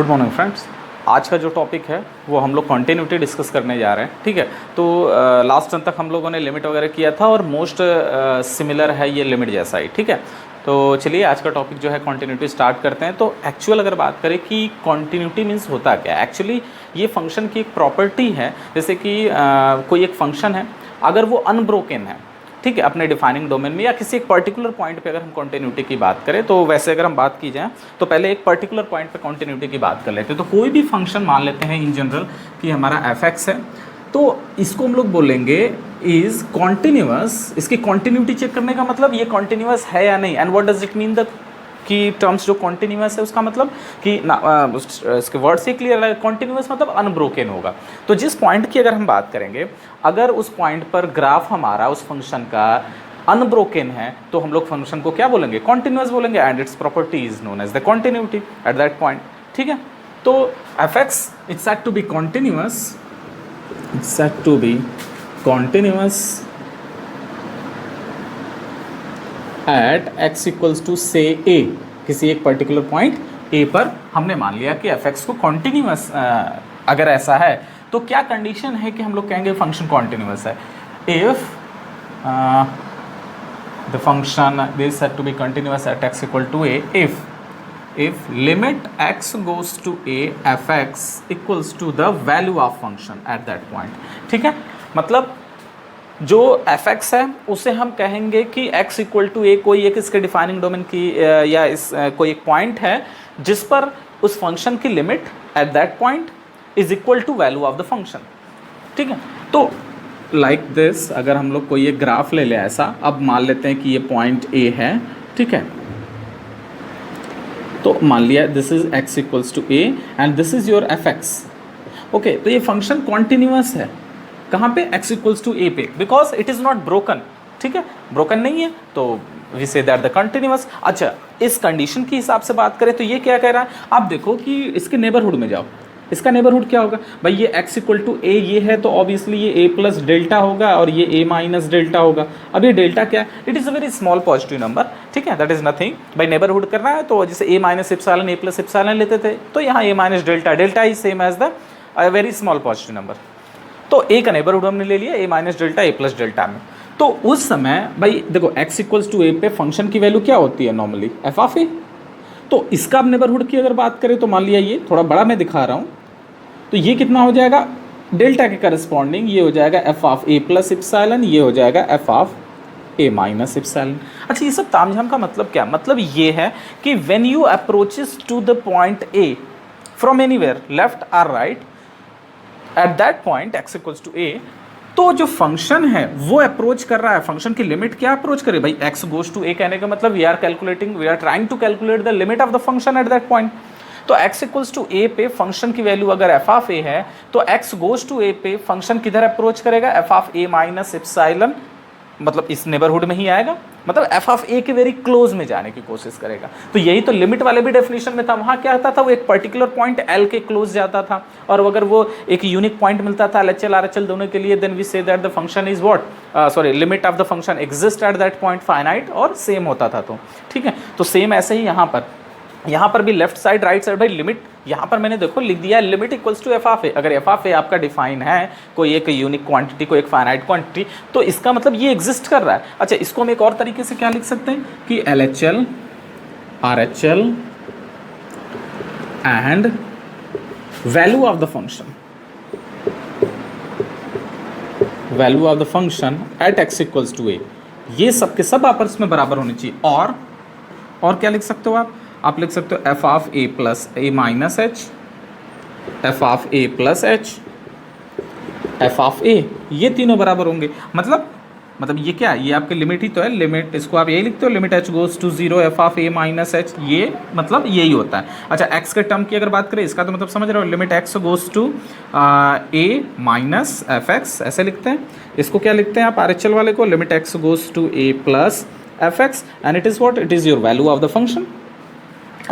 Good morning friends. आज का जो टॉपिक है वो हम लोग कॉन्टिन्यूटी डिस्कस करने जा रहे हैं। ठीक है, तो लास्ट टर्म तक हम लोगों ने लिमिट वगैरह किया था और मोस्ट सिमिलर है ये लिमिट जैसा ही। ठीक है, तो चलिए आज का टॉपिक जो है कॉन्टिन्यूटी स्टार्ट करते हैं। तो एक्चुअल अगर बात करें कि कॉन्टिन्यूटी मीन्स होता क्या है, एक्चुअली ये फंक्शन की एक प्रॉपर्टी है। जैसे कि कोई एक फंक्शन है, अगर वो अनब्रोकन है, ठीक है, अपने डिफाइनिंग डोमेन में या किसी एक पर्टिकुलर पॉइंट पे अगर हम कॉन्टिन्यूटी की बात करें, तो वैसे अगर हम बात की जाए तो पहले एक पर्टिकुलर पॉइंट पे कॉन्टिन्यूटी की बात कर लेते हैं। तो कोई भी फंक्शन मान लेते हैं इन जनरल कि हमारा f(x) है, तो इसको हम लोग बोलेंगे इज़ कॉन्टिन्यूअस। इसकी कॉन्टिन्यूटी चेक करने का मतलब ये कॉन्टिन्यूअस है या नहीं। And what does it mean the कि टर्म्स जो कॉन्टिन्यूअस है उसका मतलब कि इसके वर्ड से क्लियर है, कॉन्टिन्यूअस मतलब अनब्रोकन होगा। तो जिस पॉइंट की अगर हम बात करेंगे, अगर उस पॉइंट पर ग्राफ हमारा उस फंक्शन का अनब्रोकन है तो हम लोग फंक्शन को क्या बोलेंगे, कॉन्टिन्यूअस बोलेंगे। And its property is known as the continuity at that point. ठीक है, तो f(x) it's said to be continuous, it's said to be continuous at x equals to say a, किसी एक पर्टिकुलर पॉइंट a पर हमने मान लिया कि f(x) को कॉन्टिन्यूअस अगर ऐसा है तो क्या कंडीशन है कि हम लोग कहेंगे फंक्शन कॉन्टिन्यूअस है। If the function this said to be continuous at x equal to a if limit x goes to a f(x) equals to the value of function at that point. ठीक है, मतलब जो f(x) है उसे हम कहेंगे कि x इक्वल टू a कोई एक इसके डिफाइनिंग डोमेन की या इस कोई एक पॉइंट है जिस पर उस फंक्शन की limit at that point is equal to value of the function. ठीक है, तो लाइक दिस अगर हम लोग कोई एक ग्राफ ले लें ऐसा, अब मान लेते हैं कि ये पॉइंट a है। ठीक है, तो मान लिया this is x equals to a and this is your f(x). Okay, तो ये फंक्शन कॉन्टिन्यूअस है कहाँ पे, x इक्वल्स टू a पे, because it is not broken. ठीक है, ब्रोकन नहीं है तो we say that the continuous. अच्छा, इस कंडीशन के हिसाब से बात करें तो ये क्या कह रहा है, आप देखो कि इसके नेबरहुड में जाओ, इसका नेबरहुड क्या होगा भाई, ये x इक्वल टू a ये है तो ऑब्वियसली ये a प्लस डेल्टा होगा और ये a माइनस डेल्टा होगा। अब ये डेल्टा क्या है, it is a very small positive number. ठीक है, दैट इज़ नथिंग। भाई नेबरहुड करना है तो जैसे a minus epsilon a plus epsilon लेते थे, तो यहाँ a minus delta, delta is same as the very small positive number. तो a का नेबरहुड हमने ले लिया a minus delta a plus delta में। तो उस समय भाई देखो x इक्वल्स टू a पे फंक्शन की वैल्यू क्या होती है नॉर्मली, f ऑफ a। तो इसका अब नेबरहुड की अगर बात करें तो मान लिया ये थोड़ा बड़ा मैं दिखा रहा हूँ, तो ये कितना हो जाएगा डेल्टा के करस्पॉन्डिंग, ये हो जाएगा f of a plus epsilon, ये हो जाएगा f of a minus epsilon. अच्छा, ये सब तामझाम का मतलब क्या, मतलब ये है कि when you approaches to the point a from anywhere left और right at that point x equals to a, तो जो फंक्शन है वो अप्रोच कर रहा है, फंक्शन की लिमिट क्या अप्रोच करे भाई, x गोज टू a कहने का मतलब we are trying to calculate the limit of the function at that point. तो x इक्वल्स टू a पे फंक्शन की वैल्यू अगर f ऑफ a है तो x गोज टू a पे फंक्शन किधर अप्रोच करेगा, f of a minus epsilon, मतलब इस नेबरहुड में ही आएगा, मतलब f ऑफ a के वेरी क्लोज में जाने की कोशिश करेगा। तो यही तो लिमिट वाले भी डेफिनेशन में था, वहाँ क्या होता था, वो एक पर्टिकुलर पॉइंट L के क्लोज जाता था और अगर वो एक यूनिक पॉइंट मिलता था LHL RHL दोनों के लिए, then we say that the function is what, limit of the function exist at that point finite और सेम होता था। तो ठीक है, तो सेम ऐसे ही यहाँ पर भी लेफ्ट साइड राइट साइड भाई लिमिट, यहाँ पर मैंने देखो लिख दिया है limit equals to f of a। अगर f ऑफ a आपका डिफाइन है कोई एक यूनिक क्वांटिटी, कोई एक फाइनाइट क्वांटिटी, तो इसका मतलब ये एग्जिस्ट कर रहा है। अच्छा, इसको हम एक और तरीके से क्या लिख सकते हैं कि LHL RHL and value of the function, value of the function at x equals to a, ये सब के सब आपस में बराबर होनी चाहिए। और क्या लिख सकते हो आप लिख सकते हो f of a plus a minus h, f of a plus h, f of a, ये तीनों बराबर होंगे। मतलब ये क्या, ये आपकी लिमिट ही तो है, लिमिट इसको आप यही लिखते हो limit h goes to 0 f of a minus h, ये मतलब यही होता है। अच्छा, x के टर्म की अगर बात करें, इसका तो मतलब समझ रहे हो, limit x goes to a minus f(x) ऐसे लिखते हैं। इसको क्या लिखते हैं आप RHL वाले को, limit x goes to a plus f(x) and it is what, it is your value of the function,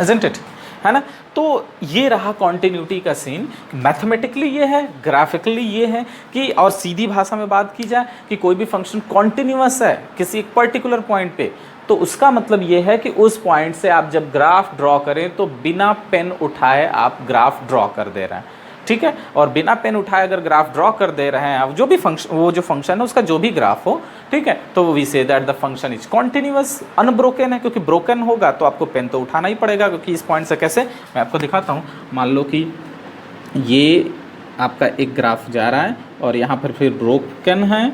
isn't it? है ना। तो ये रहा कॉन्टिन्यूटी का सीन। मैथमेटिकली ये है, ग्राफिकली ये है कि, और सीधी भाषा में बात की जाए कि कोई भी फंक्शन कॉन्टिन्यूअस है किसी एक पर्टिकुलर पॉइंट पे, तो उसका मतलब ये है कि उस पॉइंट से आप जब ग्राफ ड्रॉ करें तो बिना पेन उठाए आप ग्राफ ड्रॉ कर दे रहे हैं, ठीक है। और बिना पेन उठाए अगर ग्राफ ड्रॉ कर दे रहे हैं आप, जो भी फंक्शन, वो जो फंक्शन है उसका जो भी ग्राफ हो, ठीक है, तो we say that the function is continuous, unbroken है, क्योंकि ब्रोकन होगा तो आपको पेन तो उठाना ही पड़ेगा, क्योंकि इस पॉइंट से कैसे, मैं आपको दिखाता हूँ। मान लो कि ये आपका एक ग्राफ जा रहा है और यहाँ पर फिर ब्रोकन है,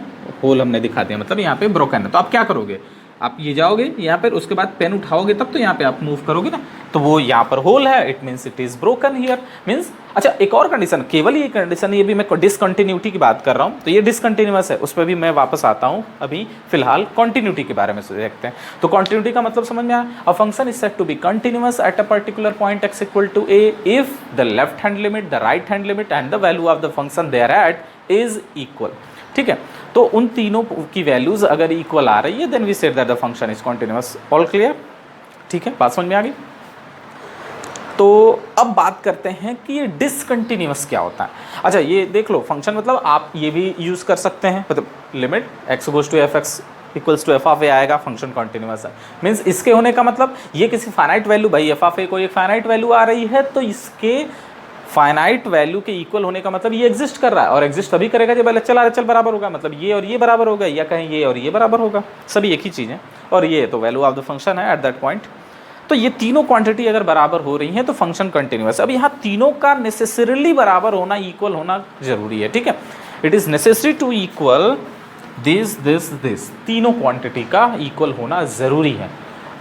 होल हमने दिखा दिया, मतलब यहाँ पे ब्रोकन है, तो आप क्या करोगे, आप ये जाओगे यहाँ पर, उसके बाद पेन उठाओगे तब तो यहाँ पे आप मूव करोगे ना, तो वो यहाँ पर होल है, it means it is broken here, means. अच्छा, एक और कंडीशन, केवल ये कंडीशन, ये भी मैं डिसकंटिन्यूटी की बात कर रहा हूँ, तो ये डिसकंटिन्यूअस है, उस पर भी मैं वापस आता हूँ, अभी फिलहाल कॉन्टिन्यूटी के बारे में देखते हैं। तो कॉन्टिन्यूटी का मतलब समझ में आया, a function is said to be continuous at a particular point x equal to a if the left hand limit, the right hand limit and the value of the function there at is equal, ठीक है। तो उन तीनों की values अगर equal आ रही है then we said that the function is continuous. All clear, ठीक है, बात समझ में आ गई। तो अब बात करते हैं कि ये डिसकंटिन्यूअस क्या होता है। अच्छा, ये देख लो, फंक्शन मतलब आप ये भी यूज कर सकते हैं, मतलब limit x goes to f x equals to f of a आएगा, फंक्शन कॉन्टिन्यूअस है, मीन्स इसके होने का मतलब ये किसी फाइनाइट वैल्यू, भाई एफ ऑफ ए को एक फाइनाइट वैल्यू आ रही है तो इसके फाइनाइट वैल्यू के इक्वल होने का मतलब ये एग्जिस्ट कर रहा है, और एग्जिस्ट तभी करेगा जब एलएचएल आरएचएल बराबर होगा, मतलब ये और ये बराबर होगा, या कहीं ये और ये बराबर होगा, सभी एक ही चीज़ है, और ये तो वैल्यू ऑफ द फंक्शन है एट दैट पॉइंट। तो ये तीनों क्वांटिटी अगर बराबर हो रही हैं तो फंक्शन कंटिन्यूअस। अब यहाँ तीनों का नेसेसरीली बराबर होना, इक्वल होना जरूरी है, ठीक है। It is necessary to equal this, तीनों क्वांटिटी का इक्वल होना ज़रूरी है।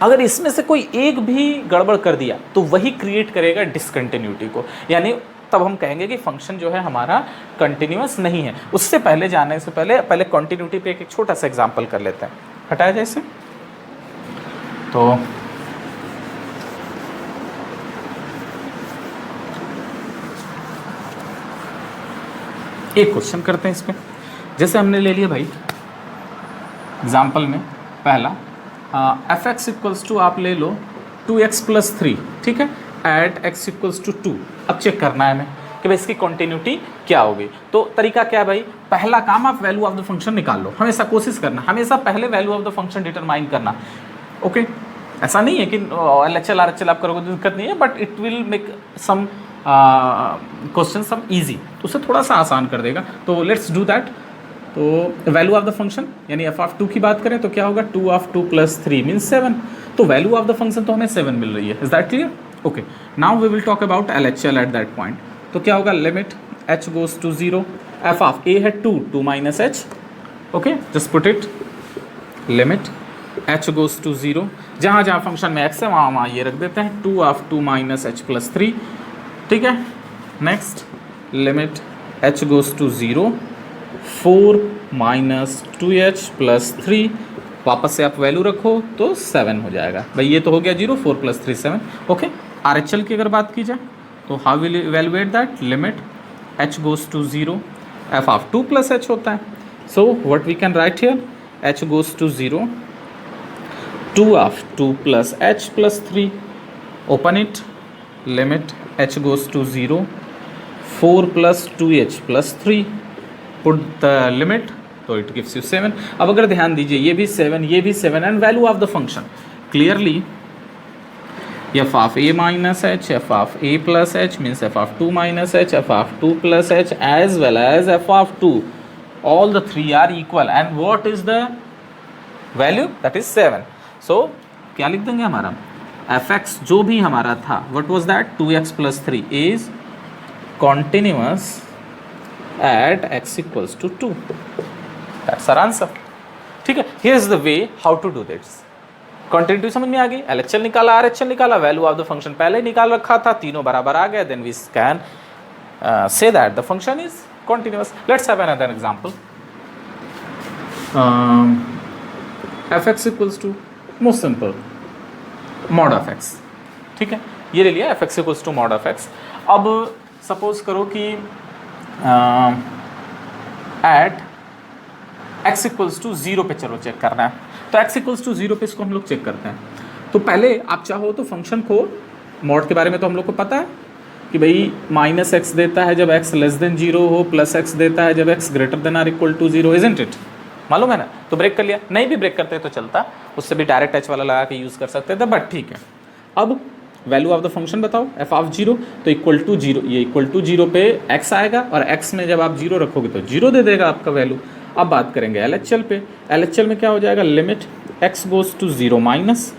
अगर इसमें से कोई एक भी गड़बड़ कर दिया तो वही क्रिएट करेगा डिसकंटिन्यूटी को, यानी तब हम कहेंगे कि फंक्शन जो है हमारा कंटिन्यूअस नहीं है। उससे पहले जाने से पहले कंटिन्यूटी पे एक छोटा सा एग्जांपल कर लेते हैं, हटाया जाए इसे। तो एक क्वेश्चन करते हैं इस पर, जैसे हमने ले लिया भाई एग्जाम्पल में पहला एफ एक्स इक्वल्स टू, आप ले लो 2x + 3, ठीक है, एट x इक्वल्स टू 2। अब चेक करना है हमें कि भाई इसकी कंटिन्यूटी क्या होगी। तो तरीका क्या है भाई, पहला काम आप वैल्यू ऑफ द फंक्शन निकाल लो, हमेशा कोशिश करना, हमेशा पहले value of the function determine करना, ओके। ऐसा नहीं है कि एलएचएल आरएचएल आप करोगे तो दिक्कत नहीं है, but it will make some question some easy, तो उसे थोड़ा सा आसान कर देगा। तो लेट्स डू दैट। तो वैल्यू ऑफ द फंक्शन यानी एफ ऑफ 2 की बात करें तो क्या होगा, 2 of 2 + 3 मीन्स 7। तो वैल्यू ऑफ द फंक्शन तो हमें 7 मिल रही है, is that clear? Okay, now we will talk about LHL at that point. तो क्या होगा, limit h goes to 0, f of a है 2 minus h, okay, just put it, limit h goes to 0, जहाँ जहाँ फंक्शन में x है वहाँ ये रख देते हैं, 2 of 2 माइनस एच + 3, ठीक है। Next limit h goes to 0, 4 - 2h + 3, वापस से आप वैल्यू रखो तो 7 हो जाएगा भाई, ये तो हो गया 0, 4 + 3 7, ओके। आरएचएल की अगर बात की जाए तो how will evaluate that, limit h goes to 0, f of 2 + h होता है, so what we can write here, h goes to 0, 2 of 2 + h + 3, open it, limit h goes to 0, 4 + 2h + 3, put the limit, तो it gives you 7। अब अगर ध्यान दीजिए ये भी 7, ये भी 7, and value of the function clearly f of a minus h, f of a plus h means f of 2 minus h, f of 2 plus h as well as f of 2, all the three are equal, and what is the value, that is 7। so क्या लिख देंगे हमारा fx जो भी हमारा था, what was that, 2x + 3 is continuous at x equals to 2, that's our answer। ठीक है, here is the way how to do this। Continuity समझ में आ गई, एलएचएल निकाला, आरएचएल निकाला, वैल्यू ऑफ द फंक्शन पहले ही निकाल रखा था, तीनों बराबर आ गए, then we can say that the function is continuous. Let's have another example, fx equals to, most simple, mod of x, ठीक है, ये ले लिया fx equals to mod of x। अब सपोज करो कि एट x इक्वल्स टू 0 पे चलो चेक करना है, तो x इक्वल्स टू 0 पे इसको हम लोग चेक करते हैं। तो पहले आप चाहो तो फंक्शन को, मॉड के बारे में तो हम लोग को पता है कि भाई -x देता है जब x <0 हो, +x देता है जब x > 0, इजंट इट, मालूम है ना, तो ब्रेक कर लिया, नहीं भी ब्रेक करते तो चलता, उससे भी डायरेक्ट एच वाला लगा के यूज़ कर सकते थे, बट ठीक है। अब वैल्यू ऑफ द फंक्शन बताओ, एफ ऑफ जीरो, तो इक्वल टू जीरो, ये इक्वल टू जीरो पे एक्स आएगा और एक्स में जब आप जीरो रखोगे तो जीरो दे देगा आपका वैल्यू। अब बात करेंगे एल एच एल पे, एल एच एल में क्या हो जाएगा, limit x goes to zero minus,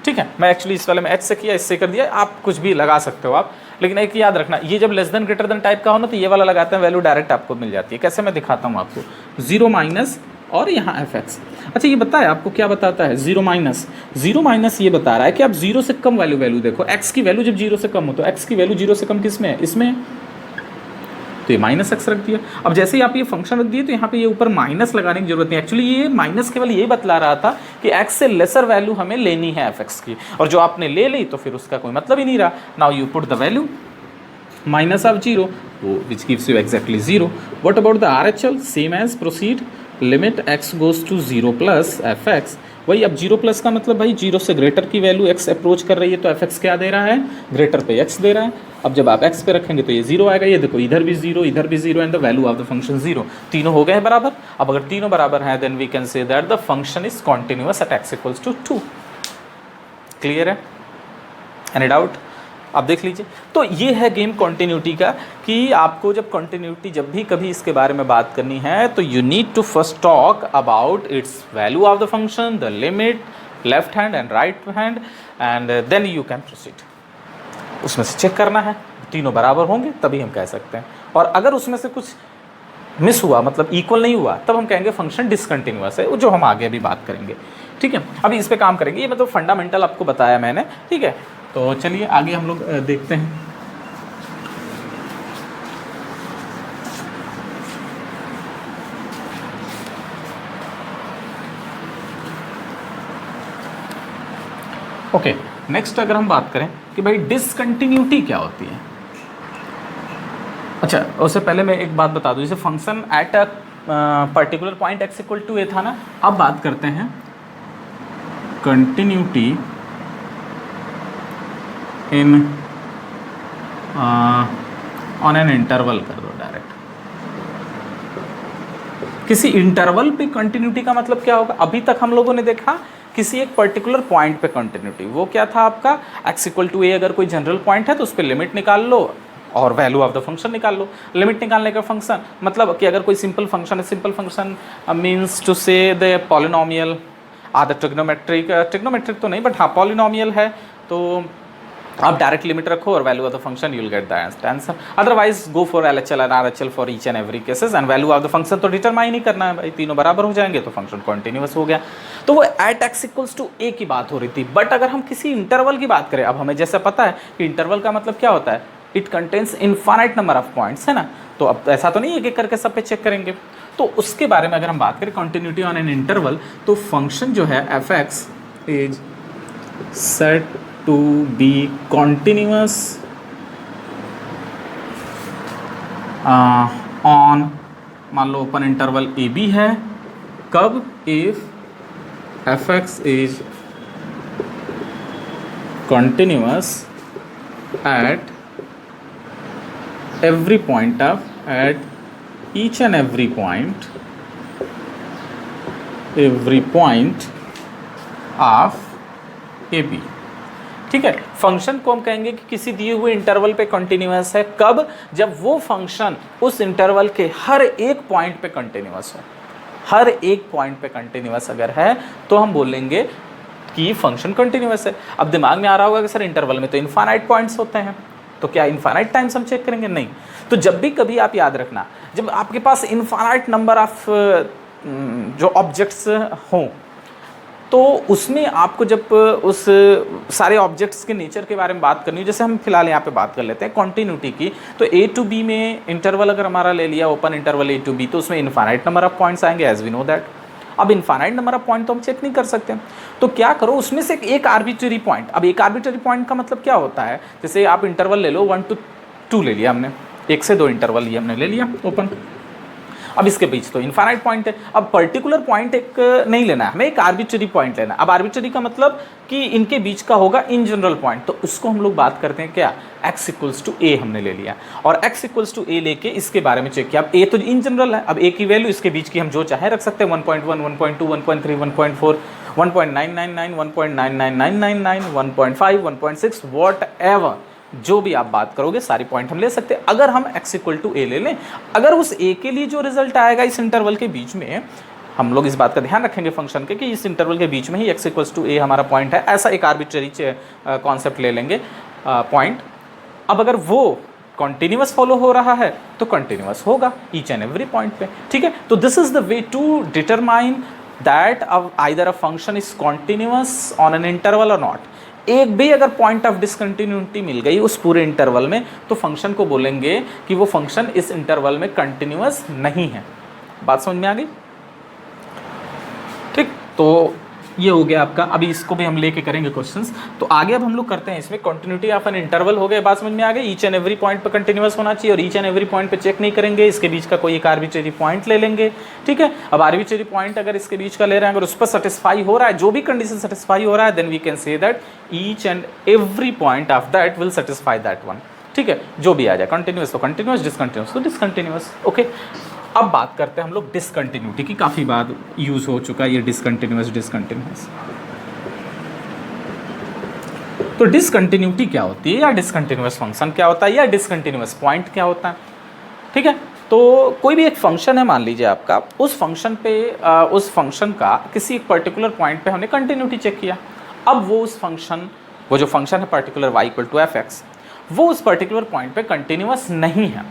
ठीक है। मैं एक्चुअली इस वाले में एच से किया, इससे कर दिया, आप कुछ भी लगा सकते हो आप, लेकिन एक याद रखना, ये जब less than greater then type का हो ना तो ये वाला लगाते हैं, वैल्यू डायरेक्ट आपको मिल जाती है। कैसे, मैं दिखाता हूँ आपको, जीरो माइनस और यहाँ एफ एक्स। अच्छा ये बताया आपको क्या बताता है, जीरो माइनस ये बता रहा है कि आप जीरो से कम वैल्यू देखो, एक्स की वैल्यू जब जीरो से कम हो तो एक्स की वैल्यू जीरो से कम किस में है, इसमें, तो ये माइनस एक्स रख दिया। अब जैसे ही आप ये फंक्शन रख दिए तो यहाँ पे ये ऊपर माइनस लगाने की जरूरत नहीं, एक्चुअली ये माइनस केवल ये बतला रहा था कि एक्स से लेसर वैल्यू हमें लेनी है एफ एक्स की, और जो आपने ले ली तो फिर उसका कोई मतलब ही नहीं रहा। Now you put the value minus of zero, which gives you exactly zero. What about the R H L, same as proceed, limit x goes to zero plus f x. वही, अब जीरो प्लस का मतलब भाई zero से greater की value x approach कर रही है तो एफ एक्स क्या दे रहा है, ग्रेटर पे एक्स दे रहा है। अब जब आप एक्स पे रखेंगे तो ये जीरो आएगा, ये देखो इधर भी zero and the value of the function zero, तीनों हो गए हैं बराबर। अब अगर तीनों बराबर हैं then we can say that the function is continuous at x equals to 2। Clear है, एनी डाउट? आप देख लीजिए, तो ये है गेम कॉन्टिन्यूटी का, कि आपको जब कॉन्टिन्यूटी जब भी कभी इसके बारे में बात करनी है तो you need to first talk about its value of the function, the limit, left hand and right hand, and then you can proceed. उसमें से चेक करना है, तीनों बराबर होंगे तभी हम कह सकते हैं, और अगर उसमें से कुछ मिस हुआ, मतलब इक्वल नहीं हुआ, तब हम कहेंगे फंक्शन डिसकंटिन्यूअस है, जो हम आगे अभी बात करेंगे। ठीक है, अभी इस पे काम करेंगे, ये मतलब फंडामेंटल आपको बताया मैंने। ठीक है, तो चलिए आगे हम लोग देखते हैं। ओके, नेक्स्ट अगर हम बात करें कि भाई डिसकंटिन्यूटी क्या होती है। अच्छा, उससे पहले मैं एक बात बता दूं, जैसे function at a particular point x equal to a था ना, अब बात करते हैं continuity in on an interval कर दो डायरेक्ट। किसी इंटरवल पे कंटिन्यूटी का मतलब क्या होगा, अभी तक हम लोगों ने देखा किसी एक पर्टिकुलर पॉइंट पे कंटिन्यूटी, वो क्या था आपका, एक्स इक्वल टू ए अगर कोई जनरल पॉइंट है तो उस पर लिमिट निकाल लो और वैल्यू ऑफ द फंक्शन निकाल लो। लिमिट निकालने का फंक्शन मतलब कि अगर कोई सिंपल फंक्शन है, simple function means to say the polynomial or the trigonometric तो नहीं, बट हाँ पॉलिनोमियल है, तो आप डायरेक्ट लिमिट रखो और value of the function you will get the answer. Otherwise go for LHL and RHL for each and every cases, and value of the function तो determine ही करना है भाई, तीनों बराबर हो जाएंगे तो फंक्शन कॉन्टिन्यूअस हो गया। तो वो एट एक्स इक्वल्स टू ए की बात हो रही थी, बट अगर हम किसी इंटरवल की बात करें, अब हमें जैसे पता है कि इंटरवल का मतलब क्या होता है, it contains infinite number of points, है ना, तो अब ऐसा तो नहीं एक एक करके सब पे चेक करेंगे। तो उसके बारे में अगर हम बात करें कंटिन्यूटी ऑन एन इंटरवल, तो फंक्शन जो है f x is said to be continuous on, मान लो ओपन इंटरवल ए बी है, कब, if f x is continuous at every point of, at each and every point of a b. ठीक है, function को हम कहेंगे कि किसी दिए हुए इंटरवल पे कंटिन्यूअस है, कब, जब वो फंक्शन उस इंटरवल के हर एक पॉइंट पे कंटिन्यूअस हो। हर एक पॉइंट पे कंटिन्यूअस अगर है तो हम बोलेंगे कि फंक्शन कंटिन्यूअस है। अब दिमाग में आ रहा होगा कि सर इंटरवल में तो इनफाइनाइट पॉइंट्स होते हैं, तो क्या इनफाइनाइट टाइम्स हम चेक करेंगे? नहीं। तो जब भी कभी आप याद रखना, जब आपके पास इनफाइनाइट नंबर ऑफ जो ऑब्जेक्ट्स हों, तो उसमें आपको जब उस सारे ऑब्जेक्ट्स के नेचर के बारे में बात करनी है, जैसे हम फिलहाल यहाँ पे बात कर लेते हैं कॉन्टिन्यूटी की, तो ए टू बी में इंटरवल अगर हमारा ले लिया open interval a to b, तो उसमें इनफाइनाइट नंबर ऑफ पॉइंट्स आएंगे, एज वी नो दैट। अब इनफाइनाइट नंबर ऑफ पॉइंट तो हम चेक नहीं कर सकते, तो क्या करो, उसमें से एक आर्बिट्ररी पॉइंट। अब एक आर्बिट्ररी पॉइंट का मतलब क्या होता है, जैसे आप इंटरवल ले लो 1 to 2 ले लिया हमने, 1 से 2 इंटरवल ये हमने ले लिया ओपन। अब इसके बीच तो इनफाइनाइट पॉइंट है। अब पर्टिकुलर पॉइंट एक नहीं लेना है हमें, एक आर्बिट्ररी पॉइंट लेना है। अब आर्बिट्ररी का मतलब कि इनके बीच का होगा इन जनरल पॉइंट, तो उसको हम लोग बात करते हैं क्या, x इक्वल्स टू ए हमने ले लिया और x इक्वल्स टू ए लेके इसके बारे में चेक किया। अब a तो इन जनरल है, अब a की वैल्यू इसके बीच की हम जो चाहे रख सकते हैं, 1.1, 1.2, 1.3, 1.4, 1.999, 1.99999, 1.5, 1.6, वॉट एवर, जो भी आप बात करोगे सारी पॉइंट हम ले सकते हैं। अगर हम x इक्वल टू ए ले लें, अगर उस a के लिए जो रिजल्ट आएगा इस इंटरवल के बीच में, हम लोग इस बात का ध्यान रखेंगे फंक्शन के कि इस इंटरवल के बीच में ही x इक्वल्स टू ए हमारा पॉइंट है, ऐसा एक आर्बिट्ररी कॉन्सेप्ट ले लेंगे पॉइंट। अब अगर वो कॉन्टिन्यूअस फॉलो हो रहा है तो कॉन्टिन्यूअस होगा ईच एंड एवरी पॉइंट पे, ठीक है। तो this is the way to determine that either a function is continuous on an interval और नॉट। एक भी अगर पॉइंट ऑफ डिसकंटिन्यूटी मिल गई उस पूरे इंटरवल में, तो फंक्शन को बोलेंगे कि वो फंक्शन इस इंटरवल में कंटिन्यूअस नहीं है। बात समझ में आ गई, ठीक। तो ये हो गया आपका, अभी इसको भी हम लेके करेंगे क्वेश्चंस। तो आगे अब हम लोग करते हैं इसमें कंटिन्यूटी ऑफ एन इंटरवल हो गए, बात समझ में आ गई। ईच एंड एवरी पॉइंट पे कंटिन्यूअस होना चाहिए और ईच एंड एवरी पॉइंट पे चेक नहीं करेंगे, इसके बीच का कोई एक आर्बिट्ररी पॉइंट ले लेंगे, ठीक है। अब आर्बिट्ररी पॉइंट अगर इसके बीच का ले रहे हैं, अगर उस पर सेटिस्फाई हो रहा है, जो भी कंडीशन सेटिस्फाई हो रहा है, then we can say that each and every point of that will satisfy that one, ठीक है। जो भी आ जाए, कंटिन्यूअस तो कंटिन्यूअस, डिसकंटिन्यूअस तो डिसकंटिन्यूअस, ओके। अब बात करते हैं हम लोग डिसकंटिन्यूटी की, काफ़ी बार यूज़ हो चुका है ये डिसकंटिन्यूअस। तो डिसकंटिन्यूटी क्या होती है, या डिसकंटिन्यूअस फंक्शन क्या होता है, या डिसकंटिन्यूअस पॉइंट क्या होता है, ठीक है। तो कोई भी एक फंक्शन है मान लीजिए आपका, उस फंक्शन पे उस फंक्शन का किसी एक पर्टिकुलर पॉइंट पे हमने कंटिन्यूटी चेक किया। अब वो जो फंक्शन है particular y equal to f x, वो उस पर्टिकुलर पॉइंट पे कंटिन्यूअस नहीं है,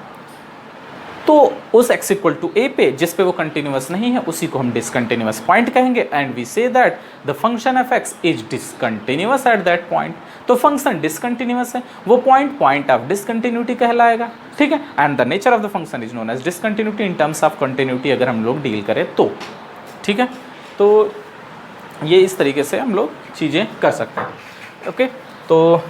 तो उस x इक्वल टू ए पे जिस पे वो कंटिन्यूअस नहीं है उसी को हम डिसकंटिन्यूअस पॉइंट कहेंगे। And we say that the function f x is discontinuous at that point. तो फंक्शन डिसकंटिन्यूअस है, वो पॉइंट ऑफ डिसकंटिन्यूटी कहलाएगा, ठीक है। And the nature of the function is known as discontinuity in terms of continuity, अगर हम लोग deal करें तो, ठीक है। तो ये इस तरीके से हम लोग चीज़ें कर सकते हैं, ओके। तो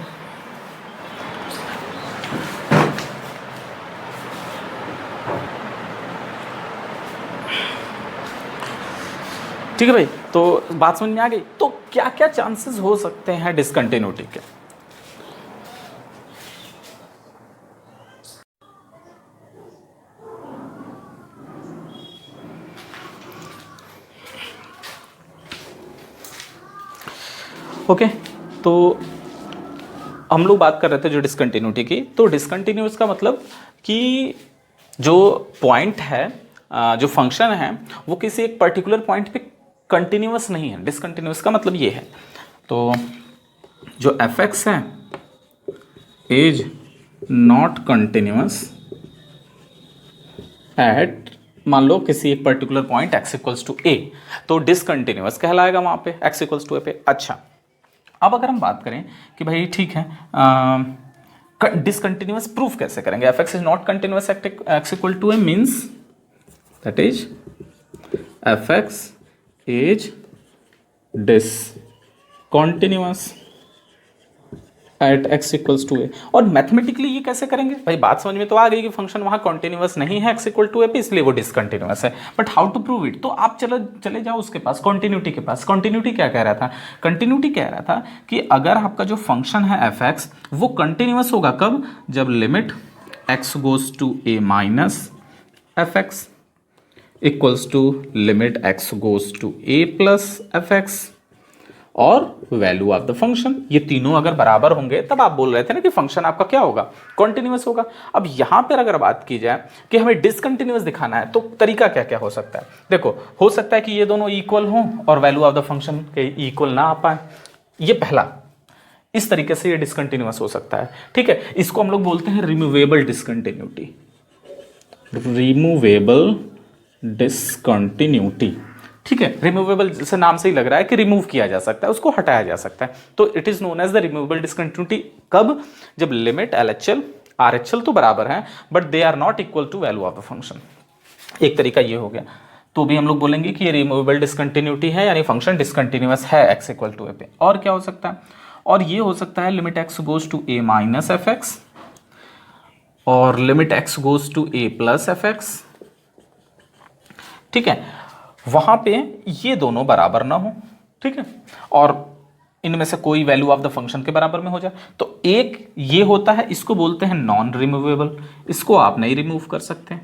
ठीक है भाई, तो बात समझ में आ गई। तो क्या क्या चांसेस हो सकते हैं डिसकंटिन्यूटी के, ओके। तो हम लोग बात कर रहे थे जो डिसकंटिन्यूटी की, तो डिसकंटिन्यूअस का मतलब कि जो पॉइंट है, जो फंक्शन है, वो किसी एक पर्टिकुलर पॉइंट पे कंटिन्यूअस नहीं है। डिसकंटिन्यूअस का मतलब ये है। तो जो एफ एक्स है इज नॉट कंटिन्यूअस एट, मान लो किसी एक particular point x equals to a, तो डिसकंटिन्यूअस कहलाएगा वहाँ पे x इक्वल्स टू ए पे। अच्छा, अब अगर हम बात करें कि भाई ठीक है, डिसकंटिन्यूअस प्रूफ कैसे करेंगे, f x is not continuous at x equal to a means that is f x is discontinuous at x equals to a. और मैथमेटिकली ये कैसे करेंगे भाई, बात समझ में तो आ गई कि फंक्शन वहाँ कॉन्टिन्यूअस नहीं है x इक्वल टू ए पे, इसलिए वो डिसकंटिन्यूअस है। But how to prove it, तो आप चले जाओ उसके पास, कॉन्टिन्यूटी के पास। कॉन्टिन्यूटी क्या कह रहा था, कॉन्टिन्यूटी कह रहा था कि अगर आपका जो फंक्शन है एफ एक्स वो कंटिन्यूअस होगा कब, जब limit x goes to a minus f x equals to limit x goes to a plus f x और वैल्यू ऑफ द फंक्शन, ये तीनों अगर बराबर होंगे तब आप बोल रहे थे ना कि फंक्शन आपका क्या होगा, कॉन्टिन्यूअस होगा। अब यहां पर अगर बात की जाए कि हमें डिसकंटिन्यूअस दिखाना है, तो तरीका क्या क्या हो सकता है। देखो, हो सकता है कि ये दोनों इक्वल हों और वैल्यू ऑफ द फंक्शन के इक्वल ना आ पाए, ये पहला, इस तरीके से ये डिसकंटिन्यूअस हो सकता है, ठीक है। इसको हम लोग बोलते हैं रिमूवेबल डिसकंटिन्यूटी, रिमूवेबल डिसकंटिन्यूटी, ठीक है। रिमूवेबल से नाम से ही लग रहा है कि रिमूव किया जा सकता है, उसको हटाया जा सकता है। तो it is known as the removable discontinuity कब, जब लिमिट LHL RHL तो बराबर है but they are not equal to value of the function. एक तरीका ये हो गया। तो भी हम लोग बोलेंगे कि ये रिमूवेबल डिसकंटिन्यूटी है, यानी फंक्शन डिसकंटिन्यूअस है x इक्वल टू ए पे। और क्या हो सकता है, और ये हो सकता है limit x goes to a minus f x और limit x goes to a plus f x ठीक है, वहां पे ये दोनों बराबर ना हो, ठीक है, और इनमें से कोई वैल्यू ऑफ द फंक्शन के बराबर में हो जाए, तो एक ये होता है, इसको बोलते हैं नॉन रिमूवेबल, इसको आप नहीं रिमूव कर सकते,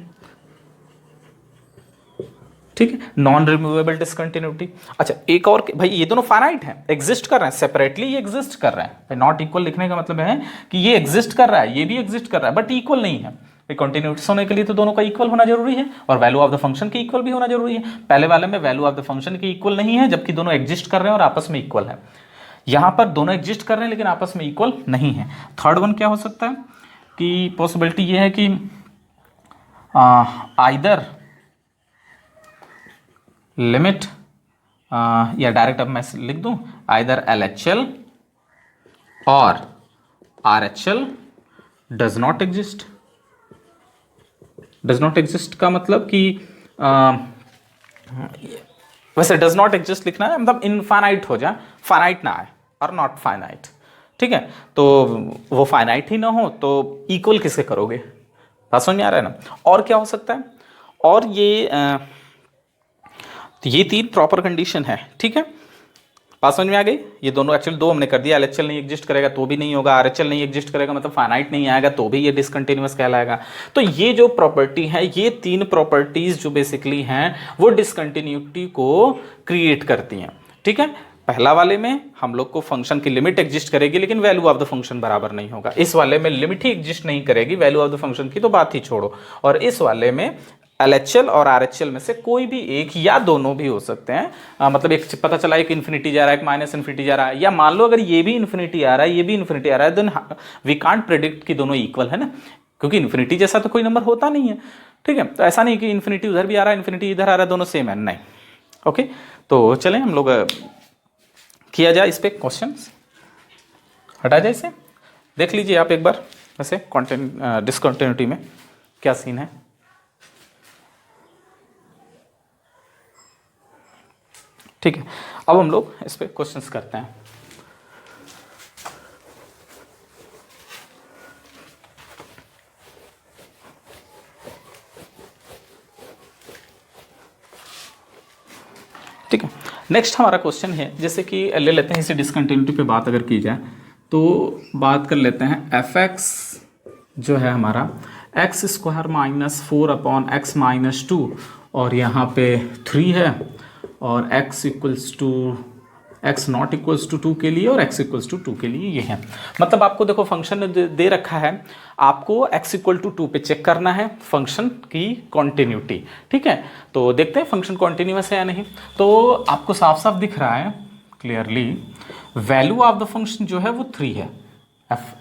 ठीक है, नॉन रिमूवेबल डिसकंटिन्यूटी। अच्छा एक और, भाई ये दोनों फाइनाइट हैं, एग्जिस्ट कर रहे हैं सेपरेटली, ये एग्जिस्ट कर रहे हैं, नॉट इक्वल लिखने का मतलब है कि ये एग्जिस्ट कर रहा है, ये भी एग्जिस्ट कर रहा है, बट इक्वल नहीं है। कंटिन्यूटीज होने के लिए तो दोनों का इक्वल होना जरूरी है, और वैल्यू ऑफ द फंक्शन की इक्वल भी होना जरूरी है। पहले वाले में वैल्यू ऑफ द फंक्शन की इक्वल नहीं है, जबकि दोनों एग्जिस्ट कर रहे हैं और आपस में इक्वल है। यहां पर दोनों एग्जिस्ट कर रहे हैं लेकिन आपस में इक्वल नहीं है। थर्ड वन क्या हो सकता है कि पॉसिबिलिटी ये है कि आइदर लिमिट, या डायरेक्ट अब मैं लिख दूं, आइदर LHL और RHL does not exist. Does not exist का मतलब कि वैसे डज नॉट एग्जिस्ट लिखना है मतलब इनफाइनाइट हो जाए, फाइनाइट ना आए, और नॉट फाइनाइट, ठीक है, तो वो फाइनाइट ही ना हो तो इक्वल किससे करोगे, बात समझ में आ रहा है ना। और क्या हो सकता है, और ये तीन प्रॉपर कंडीशन है, ठीक है, बात समझ में आ गई। ये दोनों एक्चुअली दो हमने कर दिया, LHL नहीं एग्जिस्ट करेगा तो भी नहीं होगा, RHL नहीं एग्जिस्ट करेगा मतलब फाइनाइट नहीं आएगा तो भी ये डिसकंटिन्यूअस कहलाएगा। तो ये जो प्रॉपर्टी है, ये तीन प्रॉपर्टीज जो बेसिकली हैं वो डिसकंटिन्यूटी को क्रिएट करती हैं, ठीक है। पहला वाले में हम लोग को फंक्शन की लिमिट एग्जिस्ट करेगी लेकिन वैल्यू ऑफ द फंक्शन बराबर नहीं होगा, इस वाले में लिमिट ही एग्जिस्ट नहीं करेगी, वैल्यू ऑफ द फंक्शन की तो बात ही छोड़ो, और इस वाले में LHL और RHL में से कोई भी एक या दोनों भी हो सकते हैं। मतलब एक पता चला एक इन्फिनिटी जा रहा है, एक माइनस इन्फिनिटी जा रहा है, या मान लो अगर ये भी इन्फिनिटी आ रहा है, ये भी इन्फिनिटी आ रहा है, देन वी कांट प्रेडिक्ट कि दोनों इक्वल है ना, क्योंकि इन्फिनिटी जैसा तो कोई नंबर होता नहीं है, ठीक है। तो ऐसा नहीं कि इन्फिनिटी उधर भी आ रहा है, इन्फिनिटी इधर आ रहा है, दोनों सेम है, नहीं। ओके, तो चलें हम लोग किया जाए इस पर क्वेश्चन, हटा जाए इसे, देख लीजिए आप एक बार वैसे डिसकंटिन्यूटी में क्या सीन है। ठीक है, अब हम लोग इस पे क्वेश्चंस करते हैं। ठीक है, नेक्स्ट हमारा क्वेश्चन है, जैसे कि ले लेते हैं इसे डिसकंटिन्यूटी पे बात अगर की जाए तो बात कर लेते हैं fx जो है हमारा x² - 4/x - 2 और यहाँ पे 3 है, और x नॉट इक्वल्स टू 2 के लिए और x इक्वल्स टू 2 के लिए ये है। मतलब आपको देखो फंक्शन दे रखा है, आपको x इक्वल टू 2 पे चेक करना है फंक्शन की कॉन्टिन्यूटी, ठीक है। तो देखते हैं फंक्शन कॉन्टिन्यूअस है या नहीं। तो आपको साफ साफ दिख रहा है clearly, value of the function जो है वो 3 है,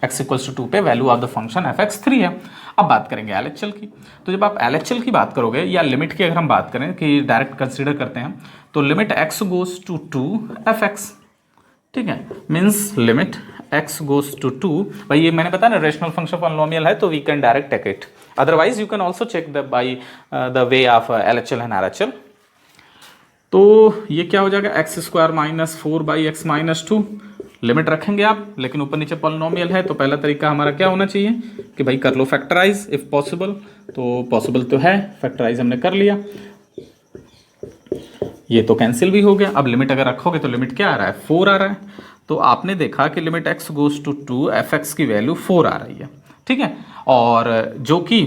x इक्वल्स टू 2 पे value of the function fx 3 है। अब बात करेंगे LHL की, तो जब आप LHL की बात करोगे या लिमिट की अगर हम बात करें कि डायरेक्ट कंसीडर करते हैं, तो limit x goes to 2 fx, ठीक है, means limit x goes to 2, भाई ये मैंने बताया ना रेशनल फंक्शन पॉलिनोमियल है तो we can direct take it, otherwise you can also check the by the way of LHL and RHL। तो ये क्या हो जाएगा, x² - 4/x - 2, लिमिट रखेंगे आप, लेकिन ऊपर नीचे पॉलिनोमियल है तो पहला तरीका हमारा क्या होना चाहिए कि भाई कर लो फैक्टराइज इफ पॉसिबल, तो पॉसिबल तो है, फैक्टराइज हमने कर लिया, ये तो कैंसिल भी हो गया। अब लिमिट अगर रखोगे तो लिमिट क्या आ रहा है, 4 आ रहा है, तो आपने देखा कि limit x goes to 2 fx की वैल्यू 4 आ रही है, ठीक है, और जो कि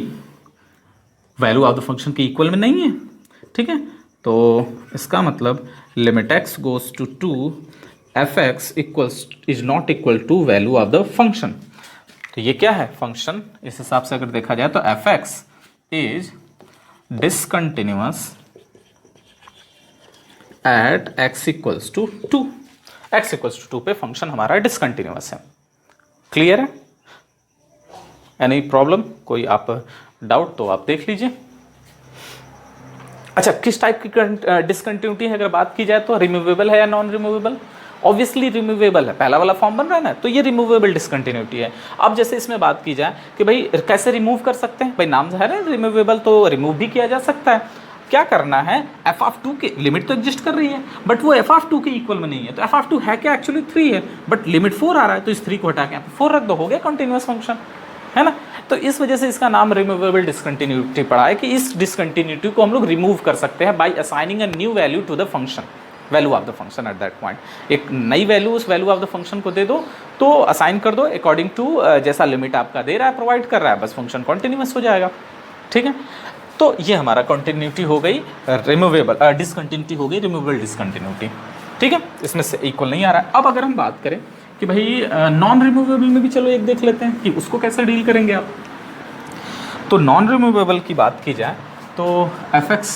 वैल्यू ऑफ द फंक्शन की इक्वल में नहीं है, ठीक है। तो इसका मतलब limit x goes to 2 fx is not equal to value of the function. तो ये क्या है फंक्शन, इस हिसाब से अगर देखा जाए तो fx is discontinuous at x equals to 2, x equals to 2 पे फंक्शन हमारा डिसकंटिन्यूअस है। क्लियर है, एनी प्रॉब्लम, कोई आप डाउट तो आप देख लीजिए। अच्छा, किस टाइप की डिसकंटिन्यूटी है अगर बात की जाए तो, रिमूवेबल है या नॉन रिमूवेबल, ऑब्वियसली रिमूवेबल है, पहला वाला फॉर्म बन रहा है ना, तो ये रिमूवेबल डिसकंटिन्यूटी है। अब जैसे इसमें बात की जाए कि भाई कैसे रिमूव कर सकते हैं, भाई नाम है ना रिमूवेबल, तो रिमूव भी किया जा सकता है। क्या करना है, f(2) की लिमिट तो एग्जिस्ट कर रही है बट वो f(2) के इक्वल में नहीं है, तो f(2) है क्या, एक्चुअली 3 है, बट लिमिट 4 आ रहा है, तो इस 3 को हटा के 4 रख दो, हो गया कंटिन्यूअस फंक्शन, है ना। तो इस वजह से इसका नाम रिमूवेबल डिसकंटिन्यूटी पड़ा है कि इस डिसकंटिन्यूटी को हम लोग रिमूव कर सकते हैं by assigning a new value to the function, value of the function at that point. एक नई वैल्यू उस वैल्यू ऑफ द फंक्शन को दे दो, तो असाइन कर दो अकॉर्डिंग टू जैसा लिमिट आपका दे रहा है, प्रोवाइड कर रहा है, बस फंक्शन कॉन्टिन्यूस हो जाएगा। ठीक है, तो ये हमारा कॉन्टिन्यूटी हो गई रिमूवेबल, डिसकंटिन्यूटी हो गई रिमूवेबल डिसकंटिन्यूटी। ठीक है, इसमें से इक्वल नहीं आ रहा है। अब अगर हम बात करें कि भाई नॉन रिमूवेबल में भी चलो एक देख लेते हैं कि उसको कैसे डील करेंगे आप। तो नॉन रिमूवेबल की बात की जाए तो f x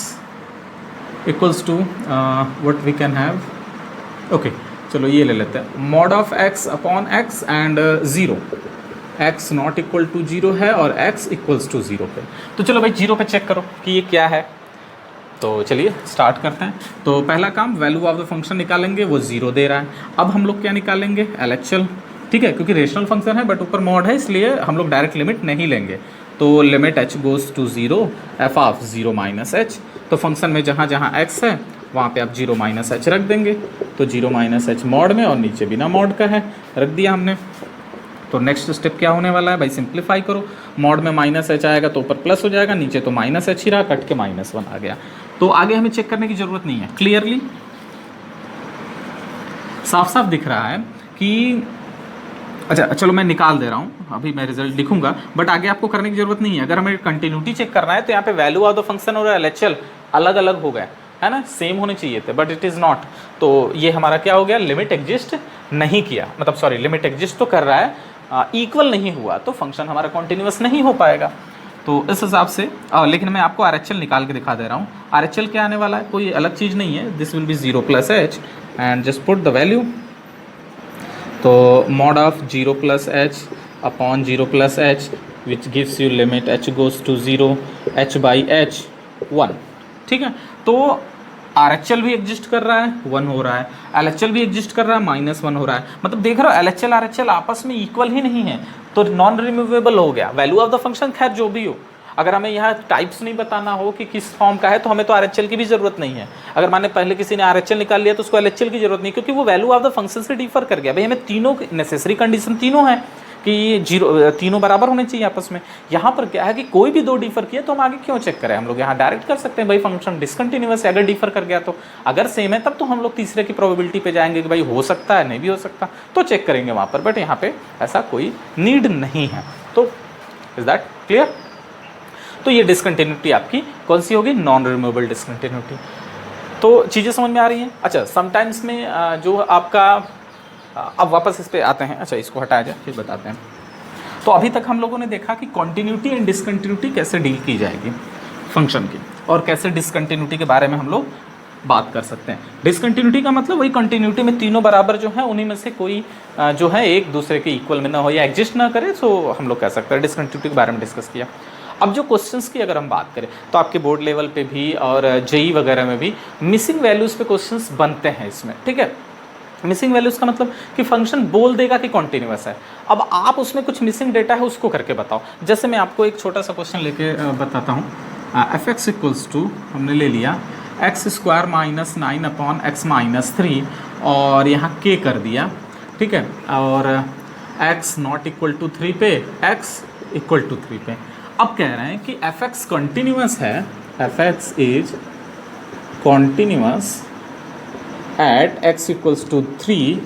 equals to what we can have, okay चलो ये ले लेते हैं, mod of x upon x and zero, x not equal to zero है और एक्स इक्वल्स टू ज़ीरो पे। तो चलो भाई जीरो पे चेक करो कि ये क्या है। तो चलिए स्टार्ट करते हैं। तो पहला काम वैल्यू ऑफ द फंक्शन निकालेंगे, वो जीरो दे रहा है। अब हम लोग क्या निकालेंगे, LHL। ठीक है, क्योंकि रेशनल फंक्शन है बट ऊपर मॉड है, इसलिए हम लोग डायरेक्ट लिमिट नहीं लेंगे। तो limit h goes to zero f of zero minus h. तो फंक्शन में जहाँ जहाँ x है वहाँ पे आप जीरो माइनस एच रख देंगे। तो जीरो माइनस एच मॉड में और नीचे बिना मॉड का है, रख दिया हमने। तो नेक्स्ट स्टेप क्या होने वाला है भाई, सिंप्लीफाई करो। मॉड में माइनस एच आएगा तो ऊपर प्लस हो जाएगा, नीचे तो माइनस एच ही रहा, कट के -1 आ गया। तो आगे हमें चेक करने की ज़रूरत नहीं है, क्लियरली साफ साफ दिख रहा है कि अच्छा चलो मैं निकाल दे रहा हूँ, अभी मैं रिजल्ट लिखूंगा बट आगे आपको करने की ज़रूरत नहीं है। अगर हमें कंटिन्यूटी चेक करना है तो यहाँ पे वैल्यू ऑफ द फंक्शन और LHL अलग अलग हो गए, है ना, सेम होने चाहिए थे बट इट इज़ नॉट। तो ये हमारा क्या हो गया, लिमिट एग्जिस्ट नहीं किया, मतलब सॉरी लिमिट एग्जिस्ट तो कर रहा है, इक्वल नहीं हुआ, तो फंक्शन हमारा कॉन्टिन्यूस नहीं हो पाएगा। तो इस हिसाब से लेकिन मैं आपको RHL निकाल के दिखा दे रहा हूँ। RHL क्या आने वाला है, कोई अलग चीज़ नहीं है, this will be zero plus h and just put the value. तो mod of zero plus h upon zero plus h which gives you limit h goes to zero h by h 1। ठीक है, तो RHL भी exist कर रहा है, 1 हो रहा है, LHL भी एग्जिस्ट कर रहा है, -1 हो रहा है। मतलब देख रहे हो LHL RHL आपस में इक्वल ही नहीं है, तो नॉन रिमूवेबल हो गया। वैल्यू ऑफ द फंक्शन खैर जो भी हो, अगर हमें यहाँ टाइप्स नहीं बताना हो कि किस फॉर्म का है तो हमें तो RHL की भी ज़रूरत नहीं है। अगर माने पहले किसी ने RHL निकाल लिया तो उसको LHL की ज़रूरत नहीं, क्योंकि वो वैल्यू ऑफ द फंक्शन से डिफर कर गया। भाई हमें तीनों नेसेसरी कंडीशन तीनों है कि जीरो तीनों बराबर होने चाहिए आपस में। यहाँ पर क्या है कि कोई भी दो डिफर किया तो हम आगे क्यों चेक करें, हम लोग यहाँ डायरेक्ट कर सकते हैं भाई फंक्शन डिसकंटिन्यूअस है। अगर डिफर कर गया तो, अगर सेम है तब तो हम लोग तीसरे की प्रोबेबिलिटी पे जाएंगे कि भाई हो सकता है नहीं भी हो सकता, तो चेक करेंगे वहाँ पर, बट यहाँ पे ऐसा कोई नीड नहीं है। तो इज दैट क्लियर। तो ये डिसकंटिन्यूटी आपकी कौन सी होगी, नॉन रिमूवेबल डिसकंटिन्यूटी। तो चीज़ें समझ में आ रही हैं। अच्छा समटाइम्स में जो आपका अब वापस इस पे आते हैं, अच्छा इसको हटाया जाए फिर बताते हैं। तो अभी तक हम लोगों ने देखा कि कॉन्टिन्यूटी एंड डिसकंटिन्यूटी कैसे डील की जाएगी फंक्शन की, और कैसे डिसकंटिन्यूटी के बारे में हम लोग बात कर सकते हैं। डिसकंटिन्यूटी का मतलब वही कंटिन्यूटी में तीनों बराबर जो है उन्हीं में से कोई जो है एक दूसरे के इक्वल में ना हो या एग्जिस्ट ना करे, सो हम लोग कह सकते हैं डिसकंटिन्यूटी के बारे में डिस्कस किया। अब जो क्वेश्चंस की अगर हम बात करें तो आपके बोर्ड लेवल पे भी और जेई वगैरह में भी मिसिंग वैल्यूज़ पे क्वेश्चंस बनते हैं इसमें। ठीक है, मिसिंग वैल्यूज़ का मतलब कि फंक्शन बोल देगा कि कॉन्टिन्यूअस है, अब आप उसमें कुछ मिसिंग डेटा है उसको करके बताओ। जैसे मैं आपको एक छोटा सा क्वेश्चन लेके बताता हूँ। एफ एक्स इक्वल्स टू हमने ले लिया x square minus 9 upon x minus 3 और यहाँ के कर दिया। ठीक है, और एक्स नॉट इक्वल टू 3 पे, एक्स इक्वल टू 3 पे। अब कह रहे हैं कि एफ एक्स कॉन्टिन्यूअस है, f x is continuous at x equals to 3,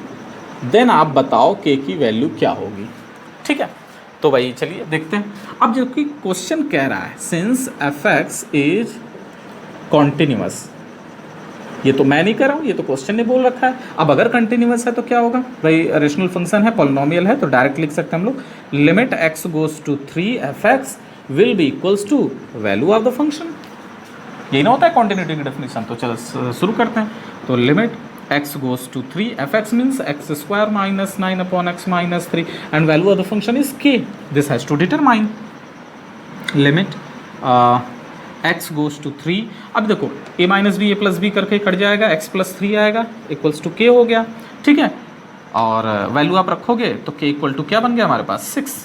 then आप बताओ k की वैल्यू क्या होगी। ठीक है, तो भाई चलिए देखते हैं। अब जो कि क्वेश्चन कह रहा है since F x is continuous, ये तो मैं नहीं कर रहा हूँ, ये तो क्वेश्चन ने बोल रखा है। अब अगर कंटिन्यूअस है तो क्या होगा भाई, रेशनल फंक्शन है, पॉलिनोमियल है, तो डायरेक्ट लिख सकते हैं हम लोग limit x goes to 3 f x will be equals to value of the function. यही ना होता है कॉन्टिन्यूटी की डेफिनेशन। तो चलो शुरू करते हैं। तो limit x goes to 3 f(x) means x square minus 9 upon x minus 3 and value of the function is k. This has to determine limit x goes to 3। अब देखो a minus b a plus b करके cut जाएगा, x plus 3 आएगा equals to k हो गया। ठीक है, और वैल्यू आप रखोगे तो k इक्वल टू क्या बन गया हमारे पास 6।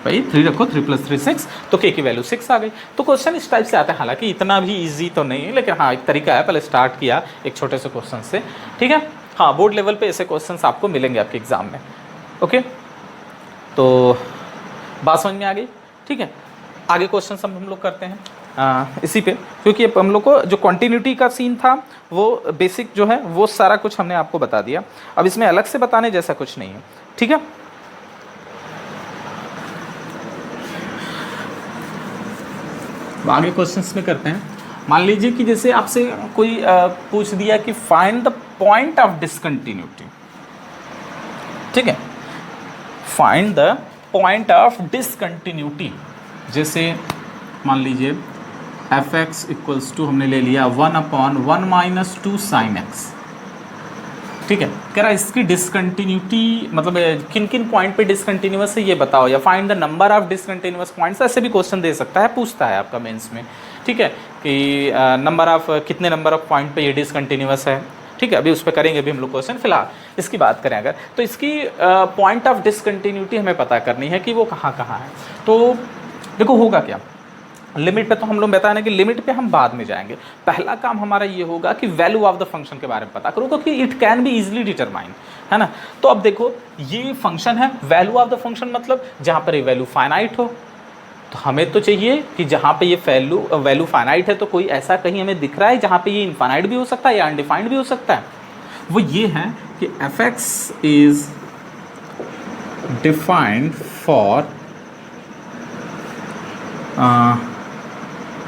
भाई 3 रखो, 3 + 3 6, तो k की वैल्यू 6 आ गई। तो क्वेश्चन इस टाइप से आता है, हालांकि इतना भी इजी तो नहीं है, लेकिन हाँ एक तरीका है। पहले स्टार्ट किया एक छोटे से क्वेश्चन से। ठीक है, हाँ बोर्ड लेवल पे ऐसे क्वेश्चंस आपको मिलेंगे आपके एग्जाम में। ओके, तो बात समझ में आ गई। ठीक है, आगे क्वेश्चन हम लोग करते हैं इसी पे, क्योंकि हम लोग को जो कंटिन्यूटी का सीन था वो बेसिक जो है वो सारा कुछ हमने आपको बता दिया। अब इसमें अलग से बताने जैसा कुछ नहीं है, ठीक है। आगे क्वेश्चंस में करते हैं। मान लीजिए कि जैसे आपसे कोई पूछ दिया कि find the point of discontinuity, ठीक है, find the point of discontinuity. जैसे मान लीजिए एफ एक्स इक्वल्स टू हमने ले लिया 1/1 माइनस 2 साइन एक्स, ठीक है। कह रहा है इसकी डिसकंटिन्यूटी मतलब किन किन पॉइंट पे डिसकंटिन्यूअस है ये बताओ, या find the number of discontinuous points, ऐसे भी क्वेश्चन दे सकता है, पूछता है आपका मेंस में, ठीक है, कि नंबर ऑफ कितने नंबर ऑफ पॉइंट पे ये डिसकंटिन्यूअस है, ठीक है। अभी उस पर करेंगे अभी हम लोग क्वेश्चन, फिलहाल इसकी बात करें अगर, तो इसकी पॉइंट ऑफ डिसकंटिन्यूटी हमें पता करनी है कि वो कहाँ कहाँ है। तो देखो होगा क्या, लिमिट पे तो हम लोग बताने कि लिमिट पे हम बाद में जाएंगे। पहला काम हमारा ये होगा कि वैल्यू ऑफ द फंक्शन के बारे में पता करो, क्योंकि it can be easily determine, है ना। तो अब देखो ये फंक्शन है, वैल्यू ऑफ द फंक्शन मतलब जहाँ पर ये वैल्यू फाइनाइट हो, तो हमें तो चाहिए कि जहाँ पे ये वैल्यू फाइनाइट है तो कोई ऐसा कहीं हमें दिख रहा है जहाँ पे ये इनफाइनाइट भी हो सकता है या अनडिफाइंड भी हो सकता है। वो ये है कि f x is defined for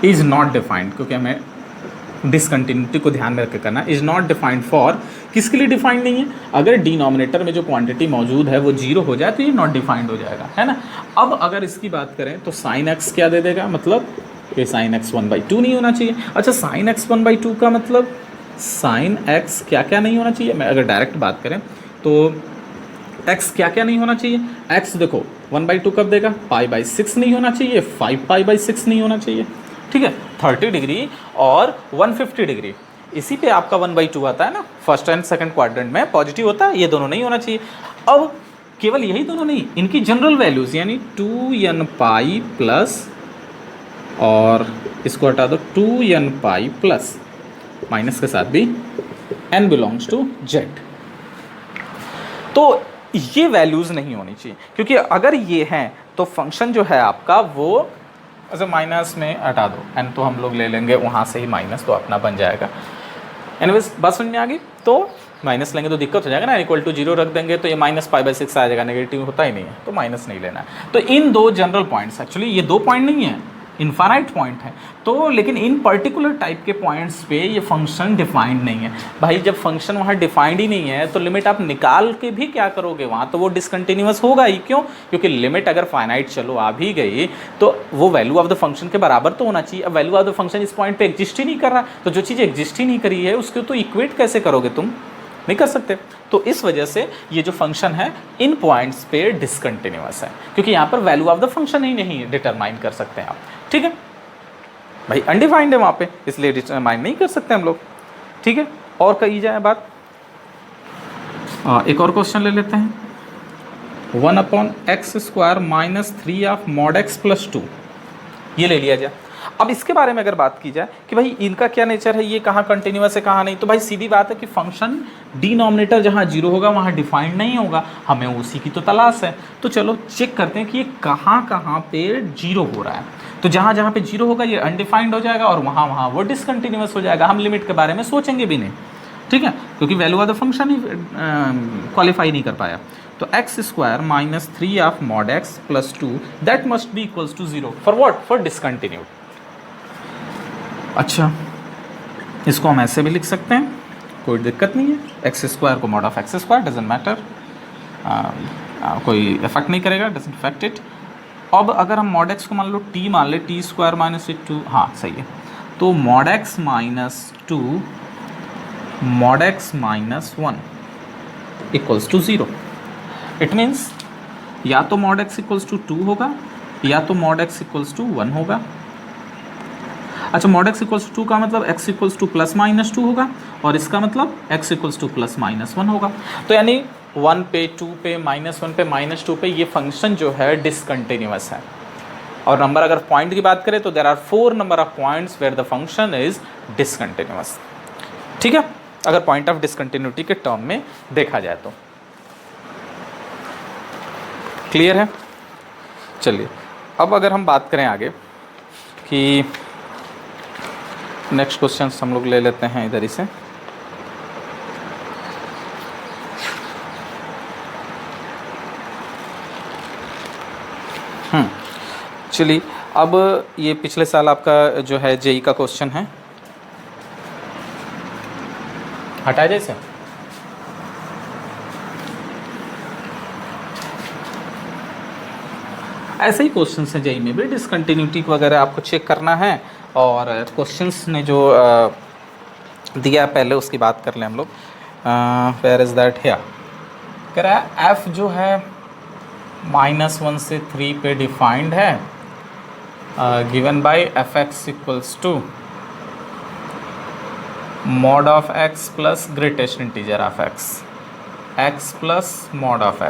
is not defined, क्योंकि हमें डिसकंटिन्यूटी को ध्यान में रख के करना। इज नॉट डिफाइंड फॉर किसके लिए डिफाइंड नहीं है, अगर डिनोमिनेटर में जो क्वांटिटी मौजूद है वो जीरो हो जाए तो ये नॉट डिफाइंड हो जाएगा, है ना। अब अगर इसकी बात करें तो साइन एक्स क्या दे देगा, मतलब ये साइन एक्स 1/2 नहीं होना चाहिए। अच्छा साइन एक्स 1/2 का मतलब साइन एक्स क्या क्या नहीं होना चाहिए, मैं अगर डायरेक्ट बात करें तो एक्स क्या क्या नहीं होना चाहिए। एक्स देखो 1/2 कब देगा, π/6 नहीं होना चाहिए, 5π/6 नहीं होना चाहिए, ठीक है। 30 डिग्री और 150 डिग्री, इसी पे आपका 1/2 आता है ना, फर्स्ट एंड सेकंड क्वाड्रेंट में पॉजिटिव होता है, ये दोनों नहीं होना चाहिए। अब केवल यही दोनों नहीं, इनकी जनरल वैल्यूज यानी 2nπ प्लस, और इसको हटा दो 2nπ प्लस, माइनस के साथ भी n बिलोंग्स टू z, तो ये वैल्यूज नहीं होनी चाहिए, क्योंकि अगर ये हैं तो फंक्शन जो है आपका वो अच्छा माइनस में हटा दो, n तो हम लोग ले लेंगे वहाँ से ही माइनस, तो अपना बन जाएगा। एनीवेज बात समझ में आ गई, तो माइनस लेंगे तो दिक्कत हो जाएगा ना, इक्वल टू 0 रख देंगे तो ये -π/6 आ जाएगा, नेगेटिव होता ही नहीं है, तो माइनस नहीं लेना है। तो इन दो जनरल पॉइंट्स, एक्चुअली ये दो पॉइंट नहीं है, इनफाइनाइट पॉइंट है, तो लेकिन इन पर्टिकुलर टाइप के पॉइंट्स पे ये फंक्शन डिफाइंड नहीं है। भाई जब फंक्शन वहाँ डिफाइंड ही नहीं है तो लिमिट आप निकाल के भी क्या करोगे, वहाँ तो वो डिसकंटिन्यूअस होगा ही, क्यों, क्योंकि लिमिट अगर फाइनाइट चलो आ भी गई तो वो वैल्यू ऑफ द फंक्शन के बराबर तो होना चाहिए। अब वैल्यू ऑफ द फंक्शन इस पॉइंट पे एग्जिस्ट ही नहीं कर रहा, तो जो चीज़ एग्जिस्ट ही नहीं करी है उसको तो इक्वेट कैसे करोगे, तुम नहीं कर सकते। तो इस वजह से ये जो फंक्शन है इन पॉइंट्स पे डिसकंटिन्यूअस है, क्योंकि यहाँ पर वैल्यू ऑफ द फंक्शन ही नहीं डिटरमाइन कर सकते हैं आप, ठीक है भाई, अनडिफाइंड है वहाँ पे, इसलिए डिटरमाइन नहीं कर सकते हम लोग, ठीक है। और कही जाए बात, एक और क्वेश्चन ले लेते हैं। 1/x² minus 3 of mod x plus 2, ये ले लिया जाए। अब इसके बारे में अगर बात की जाए कि भाई इनका क्या नेचर है, ये कहाँ कंटिन्यूअस है कहाँ नहीं, तो भाई सीधी बात है कि फंक्शन डिनोमिनेटर जहाँ जीरो होगा वहाँ डिफाइंड नहीं होगा, हमें उसी की तो तलाश है। तो चलो चेक करते हैं कि ये कहाँ कहाँ पे जीरो हो रहा है। तो जहाँ जहाँ पे जीरो होगा ये अनडिफाइंड हो जाएगा और वहाँ वहाँ वो डिसकंटिन्यूअस हो जाएगा, हम लिमिट के बारे में सोचेंगे भी नहीं, ठीक है, क्योंकि वैल्यू ऑफ द फंक्शन ही क्वालिफाई नहीं कर पाया। तो x² minus 3 of mod x plus 2 that must be equals to 0 for what, for discontinued. अच्छा इसको हम ऐसे भी लिख सकते हैं, कोई दिक्कत नहीं है, x² को mod of x² doesn't matter, कोई इफेक्ट नहीं करेगा, डजंट इफेक्ट इट। अब अगर हम मॉड x को मान लो t मान ले, t² माइनस 2, हाँ सही है, तो mod x minus 2 mod x minus 1 equals to 0। It means या तो मॉड x इक्वल्स टू 2 होगा या तो मॉड x इक्वल्स टू 1 होगा। अच्छा मॉड x इक्वल्स टू 2 का मतलब x equals two plus minus 2 होगा, और इसका मतलब x equals two plus minus 1 होगा। तो यानी 1 पे 2 पे -1 पे -2 पे ये फंक्शन जो है डिसकंटिन्यूअस है। और नंबर अगर पॉइंट की बात करें तो there are 4 number of points where the function is discontinuous, ठीक है, अगर पॉइंट ऑफ डिसकंटिन्यूटी के टर्म में देखा जाए तो। क्लियर है, चलिए अब अगर हम बात करें आगे कि नेक्स्ट क्वेश्चन हम लोग ले लेते हैं इधर ही से। चलिए, अब ये पिछले साल आपका जो है जेई का क्वेश्चन है, हटा जैसे ऐसे ही क्वेश्चंस हैं जेई में भी, डिसकंटिन्यूटी वगैरह आपको चेक करना है। और क्वेश्चंस ने जो दिया पहले उसकी बात कर लें हम लोग। वेयर इज़ दैट हियर, कह रहा है एफ जो है -1 से 3 पे डिफाइंड है, given by f x equals to mod of x plus greatest integer of x plus mod of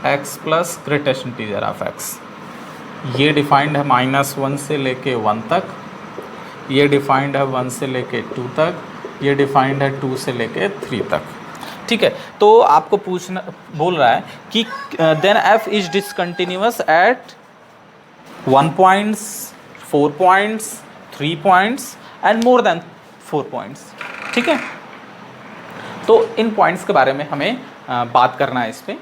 x plus greatest integer of x। ये डिफाइंड है -1 से लेके 1 तक, ये डिफाइंड है 1 से लेके 2 तक, ये डिफाइंड है 2 से लेके 3 तक। ठीक है, तो आपको पूछना बोल रहा है कि then f is discontinuous at 1 points, 4 points, 3 points and more than 4 points. ठीक है, तो इन पॉइंट्स के बारे में हमें बात करना है इस पर।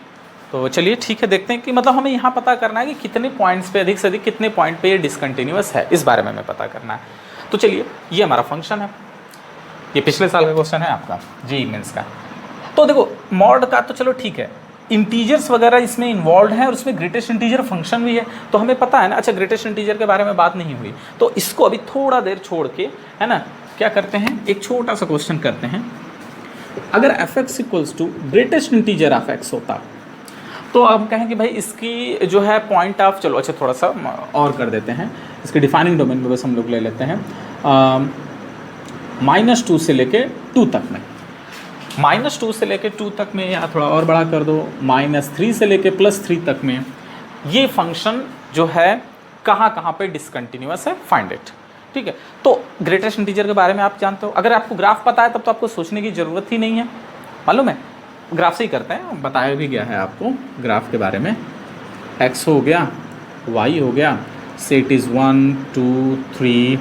तो चलिए ठीक है, देखते हैं कि मतलब हमें यहाँ पता करना है कि कितने पॉइंट्स पे, अधिक से अधिक कितने पॉइंट पे ये डिसकंटिन्यूअस है, इस बारे में हमें पता करना है। तो चलिए, ये हमारा फंक्शन है, ये पिछले साल का क्वेश्चन है आपका जेईई मेंस का। तो देखो मॉड का तो चलो ठीक है, इंटीजर्स वगैरह इसमें इन्वॉल्व है और उसमें ग्रेटेस्ट इंटीजर फंक्शन भी है, तो हमें पता है ना। अच्छा, ग्रेटेस्ट इंटीजर के बारे में बात नहीं हुई, तो इसको अभी थोड़ा देर छोड़ के, है ना, क्या करते हैं, एक छोटा सा क्वेश्चन करते हैं। अगर f x equals to greatest integer of x होता, तो आप कहें कि भाई इसकी जो है पॉइंट ऑफ, चलो अच्छा थोड़ा सा और कर देते हैं, इसके डिफाइनिंग डोमेन में बस हम लोग ले लेते हैं -2 से लेके 2 तक में, -2 से लेके 2 तक में, या थोड़ा और बड़ा कर दो, -3 से लेके +3 तक में, ये फंक्शन जो है कहाँ कहाँ पे डिसकंटिन्यूअस है, फाइंड इट। ठीक है, तो ग्रेटेस्ट इंटीजर के बारे में आप जानते हो, अगर आपको ग्राफ पता है तब तो आपको सोचने की ज़रूरत ही नहीं है, मालूम है, ग्राफ से ही करते हैं, बताया भी गया है आपको ग्राफ के बारे में। x हो गया, y हो गया, से it is 1 2 3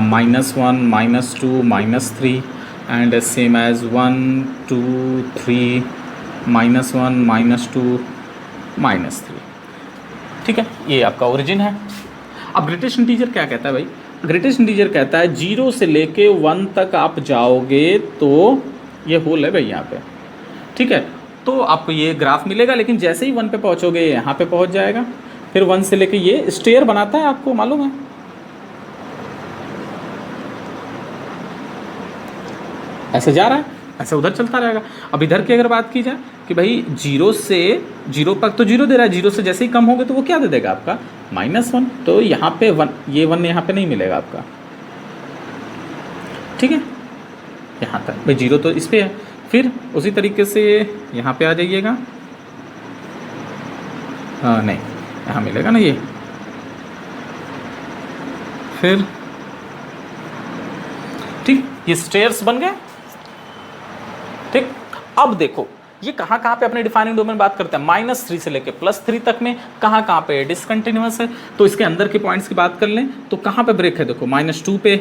-1 -2 -3 and same as 1 2 3 -1 -2 -3। ठीक है, ये आपका ओरिजिन है। अब ग्रेटेस्ट इंटीजर क्या कहता है भाई, ग्रेटेस्ट इंटीजर कहता है 0 से लेके 1 तक आप जाओगे तो ये होल है भाई यहाँ पे। ठीक है, तो आपको ये ग्राफ मिलेगा, लेकिन जैसे ही 1 पे पहुँचोगे यहाँ पे पहुँच जाएगा, फिर 1 से लेके ये स्टेयर बनाता है, आपको मालूम है। ऐसे जा रहा है, ऐसे उधर चलता रहेगा। अब इधर की अगर बात की जाए कि भाई 0 से 0 तक तो 0 दे रहा है, 0 से जैसे ही कम होगे तो वो क्या दे देगा आपका, -1। तो यहाँ पे 1, ये 1 यहाँ पे नहीं मिलेगा आपका। ठीक है, यहाँ तक भाई 0 तो इस पे है, फिर उसी तरीके से यहाँ पे आ जाइएगा, नहीं यहाँ मिलेगा ना ये, फिर ठीक, ये स्टेयर्स बन गए। ठीक, अब देखो ये कहाँ कहाँ पे अपने डिफाइनिंग डोमेन बात करते हैं, -3 से लेके +3 तक में कहाँ कहाँ पे डिसकंटिन्यूअस है। तो इसके अंदर के पॉइंट्स की बात कर लें तो कहाँ पे ब्रेक है, देखो -2 पे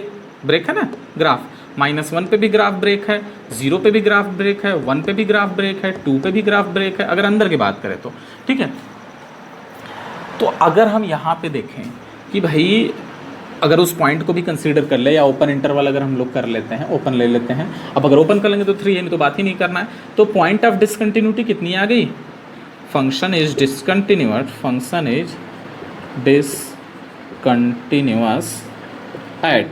ब्रेक है ना ग्राफ, -1 पे भी ग्राफ ब्रेक है, 0 पे भी ग्राफ ब्रेक है, 1 पे भी ग्राफ ब्रेक है, 2 पे भी ग्राफ ब्रेक है, अगर अंदर की बात करें तो। ठीक है, तो अगर हम यहाँ पे देखें कि भाई अगर उस पॉइंट को भी कंसीडर कर ले, या ओपन इंटरवल अगर हम लोग कर लेते हैं, ओपन ले लेते हैं, अब अगर ओपन कर लेंगे तो 3 है, नहीं तो बात ही नहीं करना है। तो पॉइंट ऑफ डिसकंटिन्यूटी कितनी आ गई, function is discontinuous, function is discontinuous at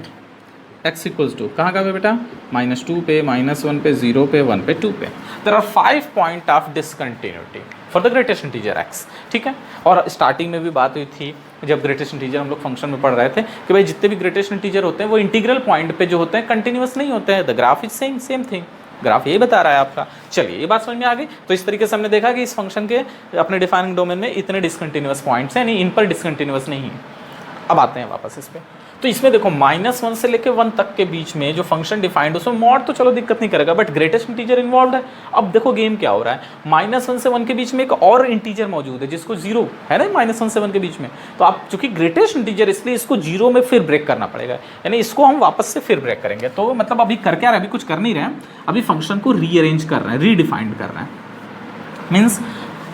x equals to कहाँ पे बेटा, -2 पे, -1 पे, 0 पे, 1 पे, 2 पे। There are 5 point of discontinuity for the greatest integer x। ठीक है, और स्टार्टिंग में भी बात हुई थी जब ग्रेटेस्ट इंटीजर हम लोग फंक्शन में पढ़ रहे थे कि भाई जितने भी ग्रेटेस्ट इंटीजर होते हैं वो इंटीग्रल पॉइंट पे जो होते हैं कंटिन्यूअस नहीं होते हैं। The graph is same thing, graph यही बता रहा है आपका। चलिए, ये बात समझ में आ गई। तो इस तरीके से हमने देखा कि इस फंक्शन के अपने डिफाइनिंग डोमेन में इतने डिसकंटिन्यूअस पॉइंट्स हैं, नहीं इन पर डिसकंटिन्यूअस नहीं है। अब आते हैं वापस इस पर। तो इसमें देखो -1 से लेके 1 तक के बीच में जो फंक्शन डिफाइंड उसमें मॉड तो चलो दिक्कत नहीं करेगा, बट ग्रेटेस्ट इंटीजर इन्वॉल्व है। अब देखो गेम क्या हो रहा है, -1 से 1 के बीच में एक और इंटीजर मौजूद है जिसको 0 है ना, -1 से 1 के बीच में। तो आप चूंकि ग्रेटेस्ट इंटीजर इसलिए इसको 0 में फिर ब्रेक करना पड़ेगा, यानी इसको हम वापस से फिर ब्रेक करेंगे। तो मतलब अभी कर क्या रहे हैं, अभी कुछ कर नहीं रहे हैं, अभी फंक्शन को रीअरेंज कर रहे हैं, रीडिफाइंड कर रहे हैं। मीन्स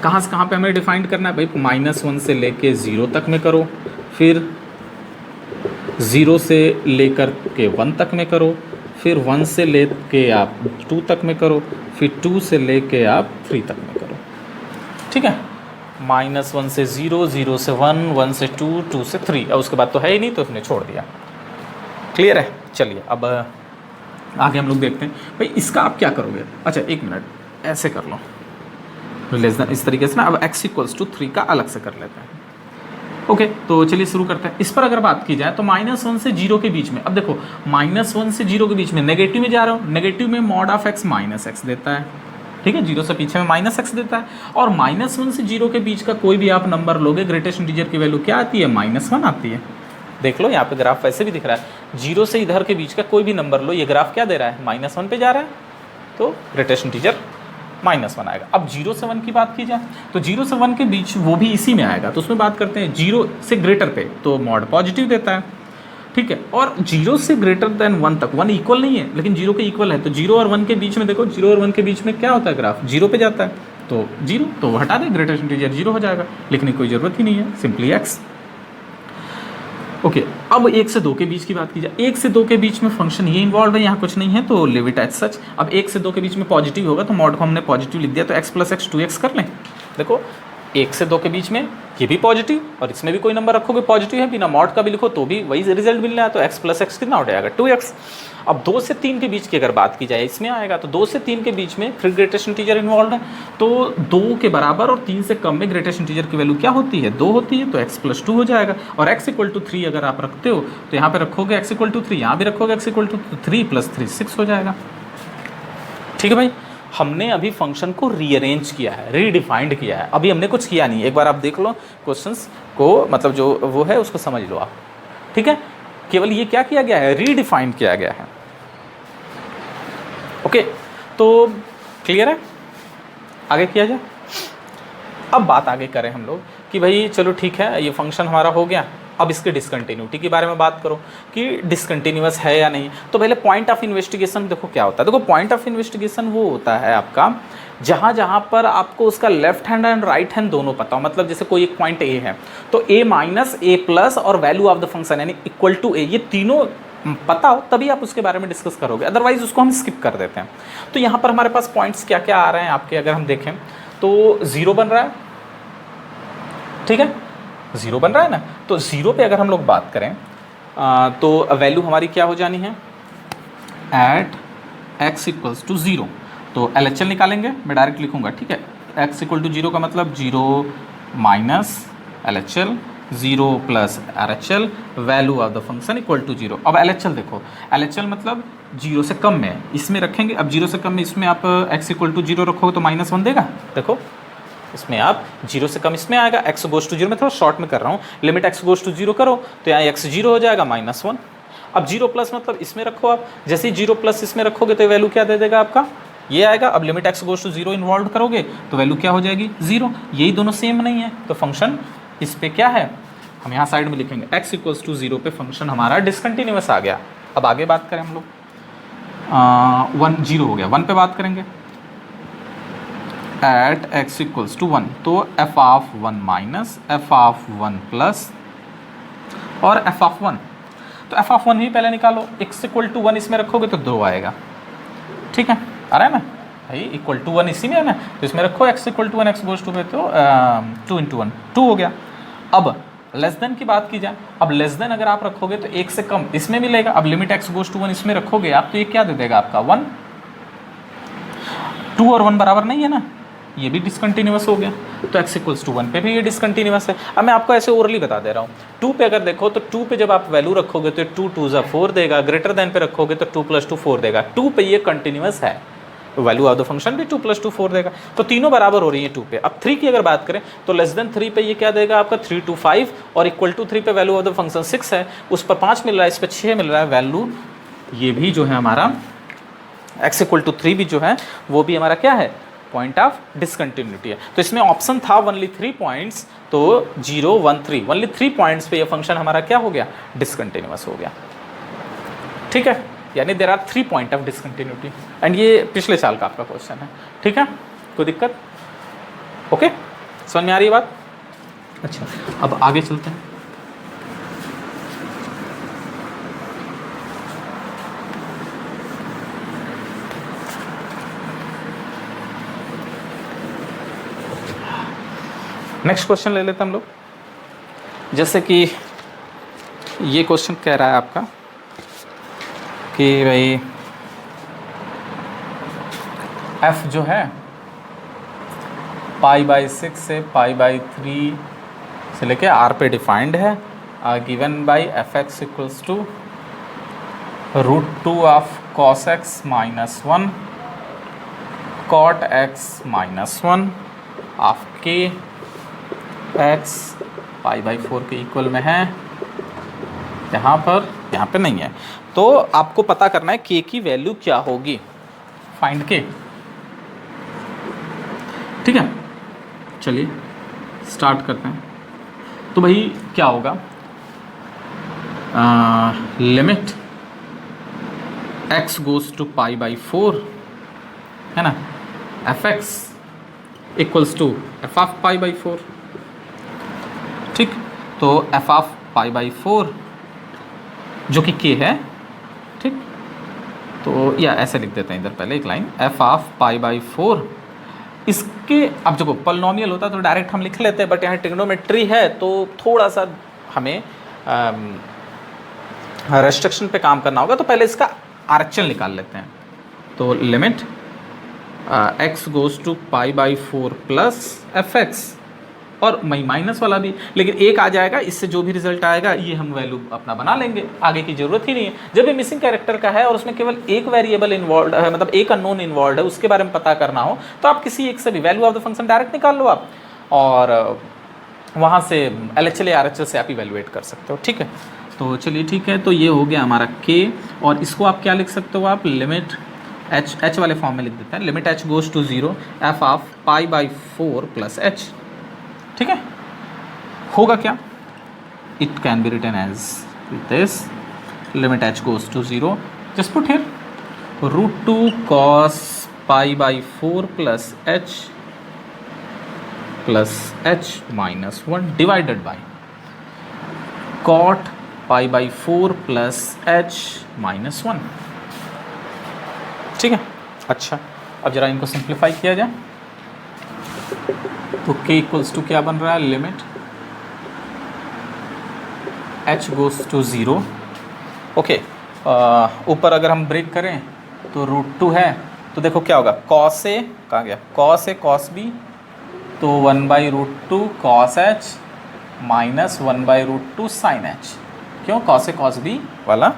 कहाँ से कहाँ पे हमें डिफाइंड करना है भाई, -1 से लेके 0 तक में करो, फिर 0 से लेकर के 1 तक में करो, फिर 1 से लेके आप 2 तक में करो, फिर 2 से लेके आप 3 तक में करो। ठीक है, -1 से 0, 0 से 1, 1 से 2, 2 से 3, और उसके बाद तो है ही नहीं तो उसने छोड़ दिया। क्लियर है? चलिए अब आगे हम लोग देखते हैं भाई इसका आप क्या करोगे। अच्छा एक मिनट, ऐसे कर लो लेस देन, इस तरीके से ना। अब x = 3 का अलग से कर लेते हैं। ओके तो चलिए शुरू करते हैं। इस पर अगर बात की जाए तो -1 से 0 के बीच में, अब देखो -1 से 0 के बीच में नेगेटिव में जा रहा हूँ, नेगेटिव में mod ऑफ x -x देता है। ठीक है, 0 से पीछे में -x देता है, और -1 से 0 के बीच का कोई भी आप नंबर लोगे, ग्रेटेस्ट इंटीजर की वैल्यू क्या आती है, -1 आती है। देख लो यहाँ पे ग्राफ वैसे भी दिख रहा है, 0 से इधर के बीच का कोई भी नंबर लो, ये ग्राफ क्या दे रहा है, -1 पे जा रहा है, तो ग्रेटेस्ट इंटीजर -1 आएगा। अब 0 से 1 की बात की जाए तो 0 से 1 के बीच वो भी इसी में आएगा, तो उसमें बात करते हैं 0 से ग्रेटर पे, तो मॉड पॉजिटिव देता है। ठीक है, और 0 से ग्रेटर देन 1 तक, 1 इक्वल नहीं है लेकिन 0 के इक्वल है, तो 0 और 1 के बीच में देखो, 0 और 1 के बीच में क्या होता है, ग्राफ 0 पे जाता है, तो 0 तो हटा दे, ग्रेटेस्ट इंटीजर 0 हो जाएगा, लिखने की कोई ज़रूरत ही नहीं है, सिंपली x। ओके अब 1 से 2 के बीच की बात की जाए, 1 से 2 के बीच में फंक्शन ये इन्वॉल्व है, यहाँ कुछ नहीं है तो लिव इट एज सच। अब 1 से 2 के बीच में पॉजिटिव होगा तो मॉड को हमने पॉजिटिव लिख दिया, तो x + x 2x कर लें। देखो 1 से 2 के बीच में ये भी पॉजिटिव, और इसमें भी कोई नंबर रखोगे पॉजिटिव है, बिना मॉड का भी लिखो तो भी वही रिजल्ट मिल रहा है, तो x + x कितना हो जाएगा, 2x। अब 2 से 3 के बीच की अगर बात की जाए इसमें आएगा, तो 2 से 3 के बीच में फिर ग्रेटेस्ट इंटीजर इन्वॉल्व है, तो 2 के बराबर और 3 से कम में ग्रेटेस्ट इंटीजर की वैल्यू क्या होती है, 2 होती है, तो x + 2 हो जाएगा। और x = 3 अगर आप रखते हो तो यहाँ पे रखोगे x = 3, यहाँ भी रखोगे x = 3 + 3 6 हो जाएगा। ठीक है भाई, हमने अभी फंक्शन को रीअरेंज किया है, रीडिफाइंड किया है, अभी हमने कुछ किया नहीं। एक बार आप देख लो क्वेश्चंस को, मतलब जो वो है उसको समझ लो आप। ठीक है, केवल ये क्या किया गया है, रीडिफाइंड किया गया है। ओके तो क्लियर है, आगे किया जाए। अब बात आगे करें हम लोग कि भाई चलो ठीक है, ये फंक्शन हमारा हो गया, अब इसके डिसकंटिन्यूटी के बारे में बात करो कि डिसकंटिन्यूअस है या नहीं। तो पहले पॉइंट ऑफ इन्वेस्टिगेशन देखो क्या होता है। देखो पॉइंट ऑफ इन्वेस्टिगेशन वो होता है आपका जहाँ जहाँ पर आपको उसका left hand and right hand दोनों पता हो। मतलब जैसे कोई एक पॉइंट ए है तो a - a+ और वैल्यू ऑफ द फंक्शन यानी = a, ये तीनों पता हो तभी आप उसके बारे में डिस्कस करोगे, अदरवाइज उसको हम स्किप कर देते हैं। तो यहाँ पर हमारे पास पॉइंट्स क्या क्या आ रहे हैं आपके, अगर हम देखें तो 0 बन रहा है। ठीक है, 0 बन रहा है ना, तो 0 पे अगर हम लोग बात करें तो वैल्यू हमारी क्या हो जानी है, एट x = 0, तो LHL निकालेंगे, मैं डायरेक्ट लिखूंगा। ठीक है, x = 0 का मतलब 0 - LHL 0 + RHL value of the function = 0। अब LHL देखो, LHL मतलब 0 से कम में इसमें रखेंगे। अब 0 से कम में इसमें आप x = 0 रखोगे तो -1 देगा। देखो इसमें आप 0 से कम इसमें आएगा, x = 0 में थोड़ा शॉर्ट में कर रहा हूँ, लिमिट x = 0 करो तो यहाँ x 0 हो जाएगा -1। अब 0+ मतलब इसमें रखो आप, जैसे ही 0+ इसमें रखोगे तो वैल्यू क्या दे देगा आपका, ये आएगा। अब लिमिट x = 0 इन्वॉल्व करोगे तो वैल्यू क्या हो जाएगी, 0। यही दोनों सेम नहीं है तो फंक्शन इस पे क्या है, हम यहाँ साइड में लिखेंगे x = 0 पे फंक्शन हमारा डिसकंटिन्यूअस आ गया। अब आगे बात करें हम लोग 1 0 हो गया, 1 पे बात करेंगे एट x = 1, तो f(1) - f(1) और f(1), तो f(1) भी पहले निकालो। x = 1 इसमें रखोगे तो 2 आएगा। ठीक है, आ रहा है ना भाई, =1 इसी में है ना, तो इसमें रखो x = 1 x = 2 पे, तो 2 × 1 2 हो गया। अब लेस देन की बात की जाए, अब लेस देन अगर आप रखोगे तो 1 से कम इसमें मिलेगा। अब लिमिट x = 1 इसमें रखोगे आप तो ये क्या दे देगा आपका 1। 2 और 1 बराबर नहीं है ना, ये भी डिसकंटिन्यूअस हो गया, तो x = 1 पे भी ये डिसकंटिन्यूअस है। अब मैं आपको ऐसे ओरली बता दे रहा हूँ, 2 पे अगर देखो तो 2 पे जब आप वैल्यू रखोगे तो 2 × 2 = 4 देगा, ग्रेटर देन पे रखोगे तो 2 + 2 4 देगा। 2 पे ये कंटिन्यूअस है, वैल्यू ऑफ द फंक्शन भी 2 + 2 4 देगा। तो तीनों बराबर हो रही है 2 पे। अब 3 की अगर बात करें तो लेस देन 3 पे ये क्या देगा आपका 3 to 5, और इक्वल टू 3 पे वैल्यू ऑफ द फंक्शन 6 है, उस पर 5 मिल रहा है, इस पर 6 मिल रहा है वैल्यू। ये भी जो है हमारा x = 3 भी जो है वो भी हमारा क्या है, पॉइंट ऑफ डिसकंटिन्यूटी है। तो इसमें ऑप्शन था ओनली 3 पॉइंट्स, तो 0 1 3 ओनली 3 पॉइंट्स पे ये फंक्शन हमारा क्या हो गया, डिसकंटिन्यूअस हो गया। ठीक है, यानी there are 3 point of discontinuity, and ये पिछले साल का आपका क्वेश्चन है। ठीक है, कोई दिक्कत? ओके, समझ में आ रही है बात? अच्छा, अब आगे चलते हैं। नेक्स्ट क्वेश्चन ले लेते हैं हम लोग। जैसे कि ये क्वेश्चन कह रहा है आपका कि भाई f जो है π/6 से π/3 से लेके r पे डिफाइंड है, given by fx = √2 of cos x - 1 cot x - 1 of k x π/4 के इक्वल में है। यहाँ पे नहीं है, तो आपको पता करना है k की वैल्यू क्या होगी, फाइंड k। ठीक है, चलिए स्टार्ट करते हैं। तो भाई क्या होगा, लिमिट x गोज़ टू π/4 है ना, fx = f ऑफ π/4। ठीक, तो f ऑफ π/4 जो कि k है। ठीक, तो या ऐसे लिख देते हैं इधर पहले एक लाइन, f ऑफ π/4 इसके, अब देखो पॉलिनॉमियल होता तो डायरेक्ट हम लिख लेते हैं, बट यहाँ ट्रिग्नोमेट्री है तो थोड़ा सा हमें रेस्ट्रिक्शन पे काम करना होगा, तो पहले इसका आरएचएल निकाल लेते हैं। तो limit x goes to π/4 plus fx, और माइनस वाला भी, लेकिन एक आ जाएगा, इससे जो भी रिजल्ट आएगा ये हम वैल्यू अपना बना लेंगे, आगे की जरूरत ही नहीं है। जब ये मिसिंग कैरेक्टर का है और उसमें केवल एक वेरिएबल इन्वॉल्व है, मतलब एक अननोन इन्वॉल्व है, उसके बारे में पता करना हो तो आप किसी एक से भी value of the function direct निकाल लो आप, और वहाँ से LHL या RHL से आप इवेलुएट कर सकते हो। ठीक है, तो चलिए ठीक है, तो ये हो गया हमारा k, और इसको आप क्या लिख सकते हो, आप लिमिट h वाले फॉर्म में लिख देते हैं, limit h goes to 0 f of π/4 plus h। ठीक है, होगा क्या, it can be written as this, limit h goes to 0, just put here √2 cos π/4 plus h minus 1 divided by cot π/4 plus h minus 1। ठीक है, अच्छा अब जरा इनको सिंप्लीफाई किया जाए, तो k = क्या बन रहा है, limit h goes to 0। Okay, ऊपर अगर हम ब्रेक करें तो √2 है, तो देखो क्या होगा, cos a कहाँ गया, cos a cos b, तो 1/√2 cos h minus 1/√2 sin h। क्यों, cos a cos b वाला,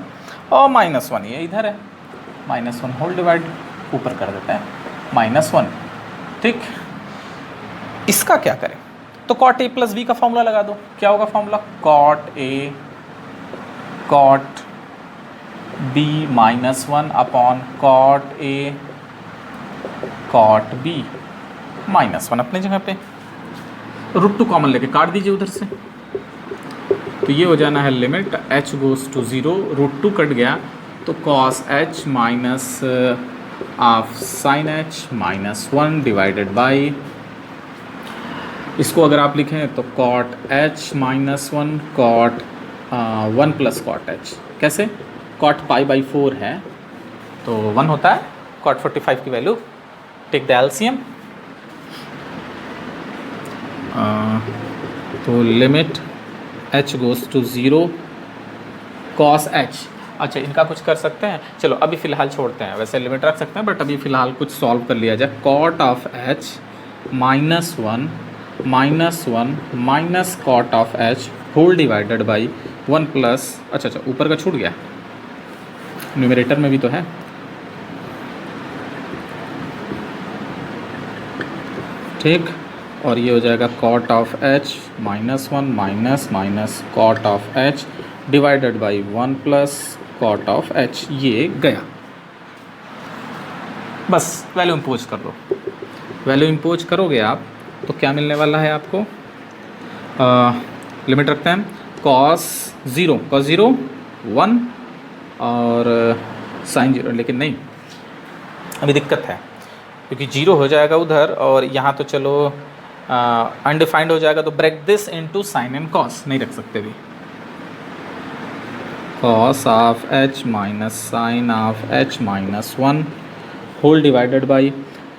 और -1 ये इधर है, -1 होल डिवाइड ऊपर कर देते हैं -1। ठीक, इसका क्या करें, तो cot a प्लस b का फॉर्मूला लगा दो। क्या होगा formula, cot a cot b -1 upon cot a cot b -1 अपने जगह पे, √2 कॉमन लेके काट दीजिए उधर से, तो ये हो जाना है limit h goes to 0, √2 cut गया तो cos h minus of sin h -1 divided by, इसको अगर आप लिखें तो cot h -1 cot 1 plus cot h, कैसे, cot π/4 है तो 1 होता है, cot 45 की वैल्यू, टेक द एलसीएम, तो limit h goes to 0 cos h। अच्छा, इनका कुछ कर सकते हैं, चलो अभी फ़िलहाल छोड़ते हैं, वैसे लिमिट रख सकते हैं बट अभी फ़िलहाल कुछ सॉल्व कर लिया जाए। cot of h -1 minus cot of h whole divided by 1 plus, अच्छा ऊपर का छूट गया, न्यूमरेटर में भी तो है, ठीक, और ये हो जाएगा cot of h minus one minus minus cot of h divided by one plus cot of h, ये गया। बस वैल्यू इम्पोज कर दो। वैल्यू इम्पोज करोगे आप तो क्या मिलने वाला है आपको, लिमिट रखते हैं कॉस ज़ीरो 1 और साइन जीरो, लेकिन नहीं अभी दिक्कत है क्योंकि जीरो हो जाएगा उधर और यहाँ तो चलो अनडिफाइंड हो जाएगा, तो break this into sine and cos नहीं रख सकते भी। Cos of h minus sine of h minus one whole divided by,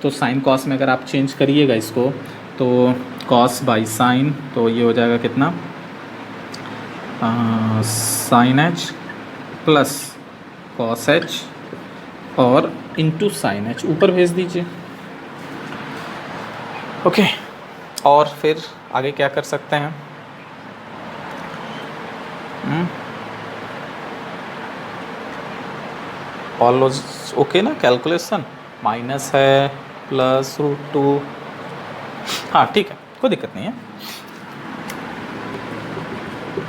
तो साइन कॉस में अगर आप चेंज करिएगा इसको तो कॉस बाई साइन, तो ये हो जाएगा कितना, sine h plus cos h और इंटू साइन एच, ऊपर भेज दीजिए। ओके, और फिर आगे क्या कर सकते हैं, ऑल ओके ना, कैलकुलेशन माइनस है प्लस √2, हाँ ठीक है, कोई दिक्कत नहीं है।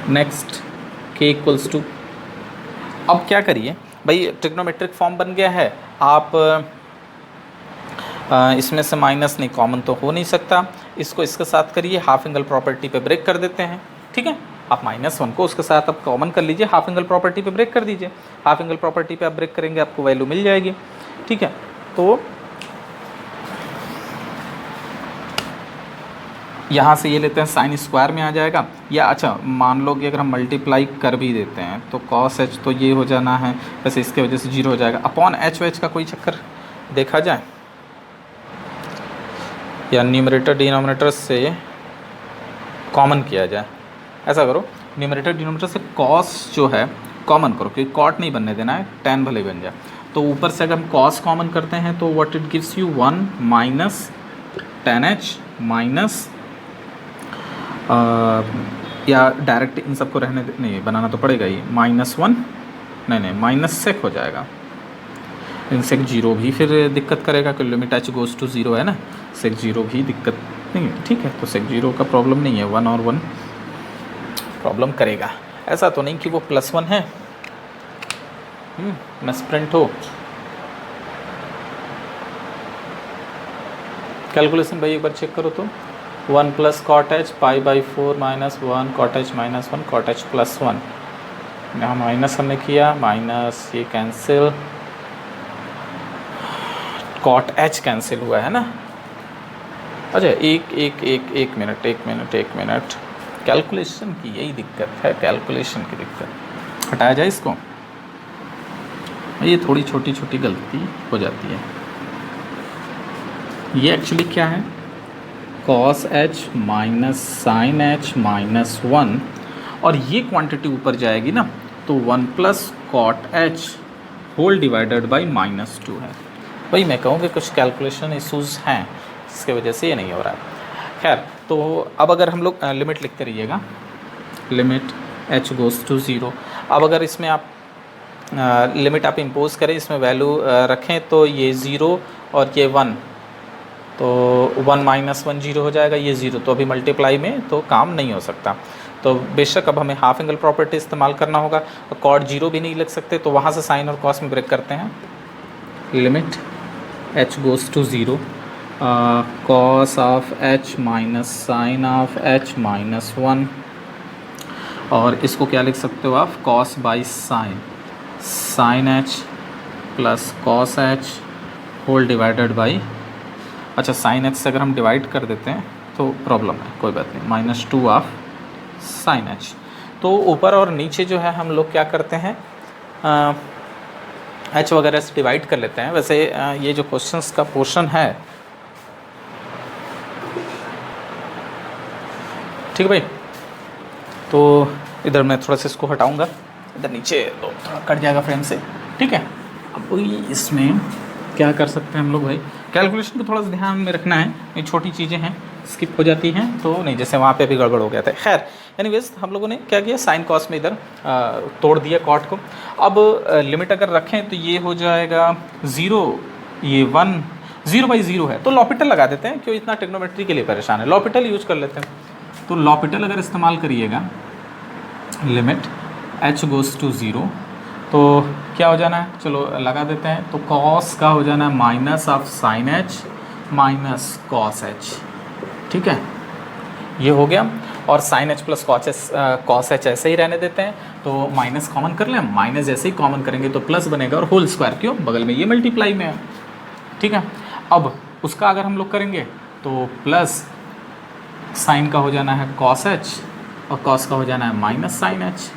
नेक्स्ट के इक्वल्स टू, अब क्या करिए भाई, ट्रिग्नोमेट्रिक फॉर्म बन गया है, आप इसमें से माइनस नहीं, कॉमन तो हो नहीं सकता, इसको इसके साथ करिए, हाफ एंगल प्रॉपर्टी पे ब्रेक कर देते हैं। ठीक है, आप -1 को उसके साथ आप कॉमन कर लीजिए, हाफ एंगल प्रॉपर्टी पे ब्रेक कर दीजिए, हाफ एंगल प्रॉपर्टी पे आप ब्रेक करेंगे आपको वैल्यू मिल जाएगी। ठीक है, तो यहाँ से ये लेते हैं साइन स्क्वायर में आ जाएगा, या अच्छा मान लो कि अगर हम मल्टीप्लाई कर भी देते हैं तो कॉस एच तो ये हो जाना है, वैसे इसके वजह से जीरो हो जाएगा, अपॉन एच वेच का कोई चक्कर देखा जाए, या न्यूमरेटर डिनोमिनेटर से कॉमन किया जाए। ऐसा करो, न्यूमरेटर डिनोमिनेटर से कॉस जो है कॉमन करो, क्योंकि कॉट नहीं बनने देना है, टैन भले बन जाए। तो ऊपर से अगर हम कॉस कॉमन करते हैं तो what it gives you 1 minus tan h minus, या डायरेक्ट इन सबको रहने नहीं, बनाना तो पड़ेगा ही, -1 नहीं माइनस सेक हो जाएगा, इन सेक जीरो भी फिर दिक्कत करेगा क्योंकि limit h goes to zero है ना, सेक जीरो भी दिक्कत नहीं है। ठीक है, तो सेक जीरो का प्रॉब्लम नहीं है, 1 और 1 प्रॉब्लम करेगा। ऐसा तो नहीं कि वो +1 है, मिसप्रिंट हो। कैलकुलेशन भाई एक बार चेक करो तो, 1 plus cot h π/4 minus 1 cot h minus 1 cot h plus 1, यहाँ माइनस हमने किया, माइनस ये कैंसिल, कॉट एच कैंसिल हुआ है ना। अच्छा एक मिनट, कैलकुलेशन की यही दिक्कत है, कैलकुलेशन की दिक्कत, हटाया जाए इसको, ये थोड़ी छोटी छोटी गलती हो जाती है। ये एक्चुअली क्या है, cos h minus sine h minus 1, और ये क्वांटिटी ऊपर जाएगी ना तो 1 plus cot h whole divided by -2 है। भाई मैं कहूँ कि कुछ कैलकुलेशन इशूज़ हैं जिसके वजह से ये नहीं हो रहा है। खैर, तो अब अगर हम लोग लिमिट लिखते रहिएगा, लिमिट h गोज़ टू 0, अब अगर इसमें आप लिमिट आप इम्पोज करें, इसमें वैल्यू रखें तो ये 0 और ये 1, तो 1 माइनस 1 0 हो जाएगा, ये 0, तो अभी मल्टीप्लाई में तो काम नहीं हो सकता। तो बेशक अब हमें हाफ एंगल प्रॉपर्टी इस्तेमाल करना होगा, और कॉट 0 भी नहीं लिख सकते, तो वहाँ से साइन और कॉस में ब्रेक करते हैं। Limit h goes to 0, cos of h minus sine of h minus 1, और इसको क्या लिख सकते हो आप, cos by sine, sine h plus cos h whole divided by, अच्छा साइन h से अगर हम डिवाइड कर देते हैं तो प्रॉब्लम है, कोई बात नहीं, -2 ऑफ साइन h। तो ऊपर और नीचे जो है हम लोग क्या करते हैं, h वगैरह से डिवाइड कर लेते हैं। वैसे ये जो क्वेश्चंस का पोर्शन है, ठीक है भाई, तो इधर मैं थोड़ा सा इसको हटाऊंगा, इधर नीचे तो थोड़ा कट जाएगा फ्रेम से। ठीक है, अब इसमें क्या कर सकते हैं हम लोग भाई, कैलकुलेशन को थोड़ा सा ध्यान में रखना है, ये छोटी चीज़ें हैं, स्किप हो जाती हैं तो नहीं, जैसे वहाँ पे भी गड़बड़ हो गया था। खैर एनीवेज, हम लोगों ने क्या किया, साइन कॉस में इधर तोड़ दिया कॉट को। अब लिमिट अगर रखें तो ये हो जाएगा 0, ये 1, 0/0 है तो l'Hopital लगा देते हैं, क्यों इतना ट्रिग्नोमेट्री के लिए परेशान है, l'Hopital यूज कर लेते हैं। तो l'Hopital अगर इस्तेमाल करिएगा, लिमिट h गोज़ टू 0 तो क्या हो जाना है, चलो लगा देते हैं। तो कॉस का हो जाना है minus of sine h minus cos h, ठीक है, ये हो गया। और sine h plus cos h ऐसे ही रहने देते हैं। तो माइनस कॉमन कर लें, माइनस जैसे ही कॉमन करेंगे तो प्लस बनेगा और होल स्क्वायर, क्यों, बगल में ये मल्टीप्लाई में है, ठीक है। अब उसका अगर हम लोग करेंगे तो प्लस साइन का हो जाना है कॉस h और कॉस का हो जाना है माइनस साइन h,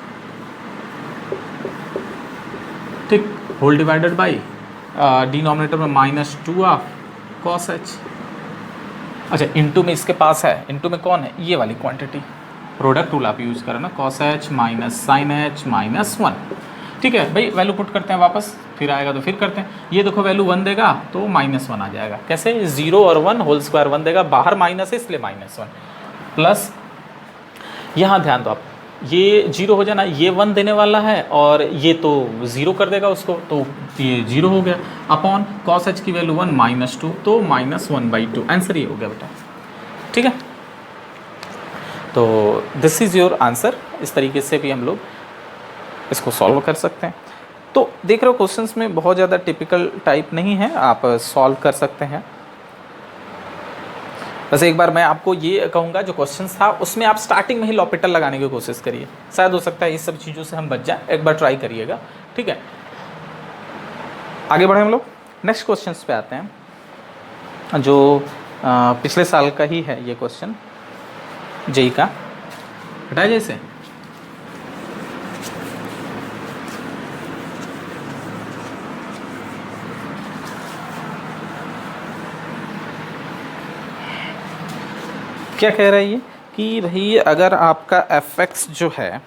ठीक, होल डिवाइडेड बाई डिनोमिनेटर में -2 ऑफ कॉस h। अच्छा, इनटू में इसके पास है, इनटू में कौन है, ये वाली क्वांटिटी, प्रोडक्ट रूल आप यूज़ करो ना, cos h minus sine h minus 1, ठीक है भाई। वैल्यू पुट करते हैं वापस, फिर आएगा तो फिर करते हैं। ये देखो वैल्यू 1 देगा तो -1 आ जाएगा, कैसे, 0 और 1 होल स्क्वायर 1 देगा, बाहर माइनस है इसलिए -1 प्लस, यहाँ ध्यान दो आप, ये 0 हो जाना, ये 1 देने वाला है और ये तो 0 कर देगा उसको, तो ये 0 हो गया, अपॉन कॉस h की वैल्यू 1 -2 तो -1/2, आंसर ये हो गया बेटा, ठीक है। तो दिस इज़ योर आंसर। इस तरीके से भी हम लोग इसको सॉल्व कर सकते हैं। तो देख रहे हो क्वेश्चंस में बहुत ज़्यादा टिपिकल टाइप नहीं है, आप सॉल्व कर सकते हैं। बस एक बार मैं आपको ये कहूँगा, जो क्वेश्चंस था उसमें आप स्टार्टिंग में ही l'Hopital लगाने की कोशिश करिए, शायद हो सकता है इस सब चीज़ों से हम बच जाएं, एक बार ट्राई करिएगा, ठीक है। आगे बढ़े हम लोग, नेक्स्ट क्वेश्चंस पे आते हैं, जो पिछले साल का ही है ये क्वेश्चन, जेई का, हटाया जैसे, क्या कह रहा है ये कि भाई अगर आपका fx जो है,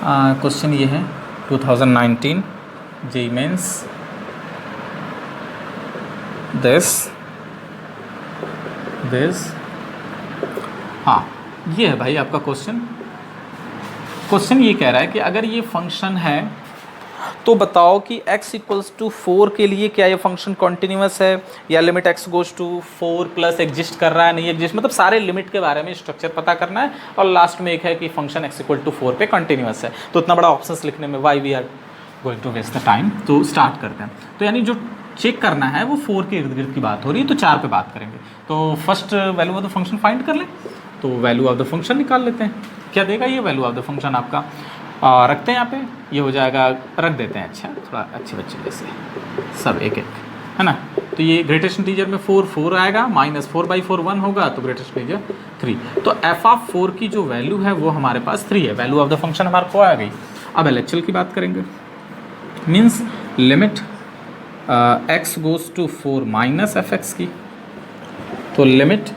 क्वेश्चन ये है 2019 जेईई मेंस, दिस हाँ ये है भाई आपका क्वेश्चन। क्वेश्चन ये कह रहा है कि अगर ये फंक्शन है तो बताओ कि x इक्वल्स टू 4 के लिए क्या ये फंक्शन कॉन्टिन्यूस है या limit x goes to 4 plus exist कर रहा है, नहीं एग्जिस्ट, मतलब सारे लिमिट के बारे में स्ट्रक्चर पता करना है। और लास्ट में एक है कि फंक्शन x इक्वल टू 4 पे कॉन्टिन्यूस है। तो इतना बड़ा ऑप्शंस लिखने में why we are going to waste the time. तो स्टार्ट करते हैं। तो यानी जो चेक करना है वो 4 के इर्द गिर्द की बात हो रही है, तो 4 पे बात करेंगे। तो first value of the function find कर लें। तो वैल्यू ऑफ द फंक्शन निकाल लेते हैं। क्या देगा ये वैल्यू ऑफ द फंक्शन आपका, रखते हैं यहाँ पे, ये हो जाएगा, रख देते हैं। अच्छा, थोड़ा अच्छे बच्चे जैसे सब एक एक है ना। तो ये ग्रेटेस्ट इंटीजर में 4 आएगा, -4/4 1 होगा, तो ग्रेटेस्ट इंटीजर 3। तो एफ ऑफ 4 की जो वैल्यू है वो हमारे पास 3 है। वैल्यू ऑफ द फंक्शन हमारे को आ गई। अब एलएचएल की बात करेंगे, means limit x goes to 4 minus f x की। तो limit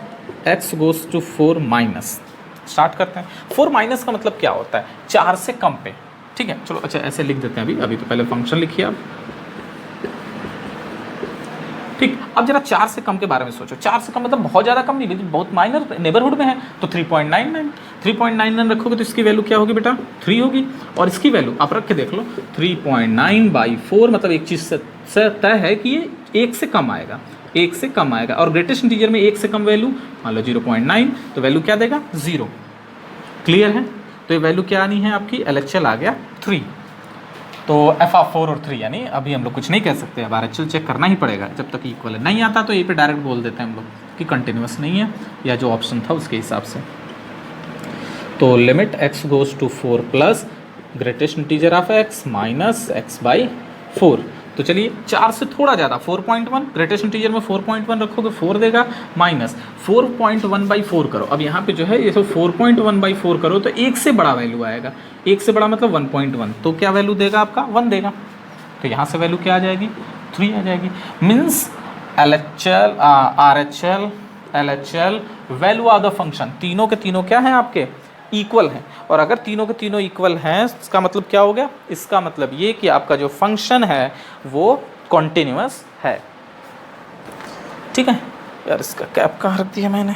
x goes to 4 minus, start करते हैं। 4 माइनस का मतलब क्या होता है, 4 से कम पे, ठीक है। चलो अच्छा ऐसे लिख देते हैं अभी तो पहले फंक्शन लिखिए आप, ठीक। अब जरा 4 से कम के बारे में सोचो। 4 से कम मतलब बहुत ज़्यादा कम नहीं, लेकिन बहुत माइनर नेबरहुड में है। तो 3.99 रखोगे तो इसकी वैल्यू क्या होगी बेटा, 3 होगी। और इसकी वैल्यू आप रख के देख लो, 3.9/4 मतलब एक चीज़ से तय है कि ये 1 से कम आएगा, 1 से कम आएगा। और ग्रेटेस्ट इंटीजर में 1 से कम वैल्यू मान लो 0.9, तो वैल्यू क्या देगा, 0। क्लियर है। तो ये वैल्यू क्या आनी है आपकी, एलएचएल आ गया 3। तो एफ ऑफ 4 और 3, यानी अभी हम लोग कुछ नहीं कह सकते, अब एलएचएल चेक करना ही पड़ेगा। जब तक इक्वल नहीं आता तो ये पे डायरेक्ट बोल देते हैं हम लोग कि कंटिन्यूस नहीं है, या जो ऑप्शन था उसके हिसाब से। तो limit x goes to 4 plus greatest integer of x minus x/4। तो चलिए 4 से थोड़ा ज़्यादा, 4.1, ग्रेटेस्ट इंटीजर में 4.1 रखोगे 4 देगा, माइनस 4.1/4 करो। अब यहाँ पे जो है ये तो 4.1/4 करो तो 1 से बड़ा वैल्यू आएगा। 1 से बड़ा मतलब 1.1, तो क्या वैल्यू देगा आपका, 1 देगा। तो यहाँ से वैल्यू क्या आ जाएगी, 3 आ जाएगी। Means LHL, RHL, LHL, value of the function तीनों के तीनों क्या हैं आपके, इक्वल हैं। और अगर तीनों के तीनों इक्वल हैं, इसका मतलब क्या हो गया, इसका मतलब ये कि आपका जो फंक्शन है वो कॉन्टिन्यूअस है। ठीक है यार, इसका कैप कहाँ रख दिया मैंने,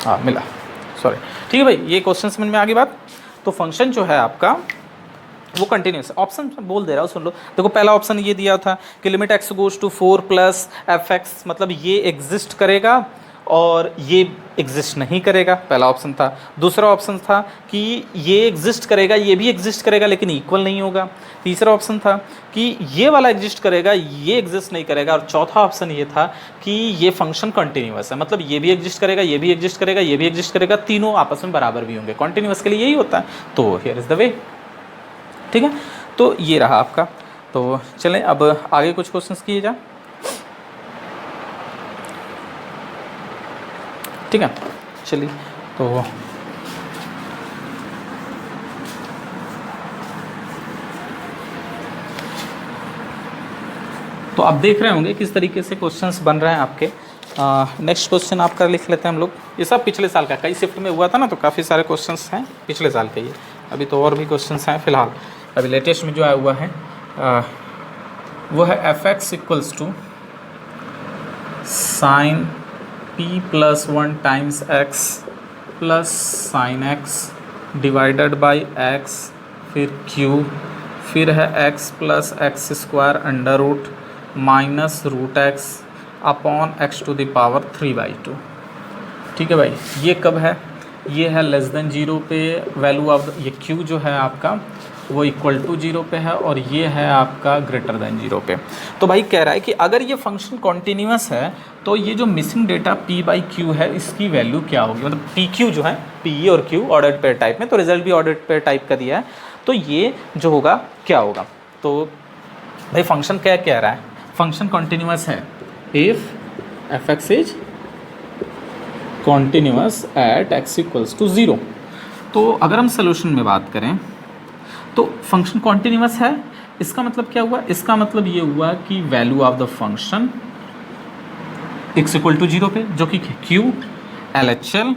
हाँ मिला, सॉरी। ठीक है भाई, ये क्वेश्चन समझ में आ गई बात। तो फंक्शन जो है आपका वो कंटिन्यूस ऑप्शन बोल दे रहा हूँ, सुन लो। देखो पहला ऑप्शन ये दिया था कि limit x goes to 4 plus f x, मतलब ये एग्जिस्ट करेगा और ये एग्जिस्ट नहीं करेगा, पहला ऑप्शन था। दूसरा ऑप्शन था कि ये एग्जिस्ट करेगा, ये भी एग्जिस्ट करेगा लेकिन इक्वल नहीं होगा। तीसरा ऑप्शन था कि ये वाला एग्जिस्ट करेगा, ये एग्जिस्ट नहीं करेगा। और चौथा ऑप्शन ये था कि ये फंक्शन कंटिन्यूअस है, मतलब ये भी एग्जिस्ट करेगा, ये भी एग्जिस्ट करेगा, ये भी एग्जिस्ट करेगा, तीनों आपस में बराबर भी होंगे। कंटिन्यूअस के लिए यही होता है, तो हियर इज़ द वे। ठीक है, तो ये रहा आपका। तो चलें अब आगे कुछ क्वेश्चंस किए जा। ठीक है, चलिए तो आप देख रहे होंगे किस तरीके से क्वेश्चंस बन रहे हैं आपके। नेक्स्ट क्वेश्चन आपका लिख लेते हैं हम लोग। ये सब पिछले साल का, कई शिफ्ट में हुआ था ना, तो काफ़ी सारे क्वेश्चंस हैं पिछले साल के। ये अभी तो और भी क्वेश्चंस हैं फिलहाल। अभी लेटेस्ट में जो आया हुआ है वो है f x equals to sine p plus 1 times x plus sine x divided by x, फिर क्यू, फिर है x plus x square under root minus root x upon x to the power 3/2। ठीक है भाई, ये कब है? ये है लेस देन 0 पे वैल्यू ऑफ ये क्यू जो है आपका वो इक्वल टू 0 पे है, और ये है आपका ग्रेटर देन 0 पे। तो भाई कह रहा है कि अगर ये फंक्शन कॉन्टीन्यूअस है तो ये जो missing data p by Q है इसकी वैल्यू क्या होगी? मतलब पी क्यू जो है, पी और क्यू ऑर्डर्ड पेयर टाइप में, तो रिजल्ट भी ऑर्डर्ड पेयर टाइप का दिया है, तो ये जो होगा क्या होगा? तो भाई फंक्शन क्या कह रहा है? फंक्शन कॉन्टीन्यूअस है if f x is continuous at x equals to 0। तो अगर हम सोल्यूशन में बात करें तो फंक्शन कॉन्टीन्यूअस है, इसका मतलब क्या हुआ? इसका मतलब ये हुआ कि value of the function x equal to 0 पे, जो कि q LHL,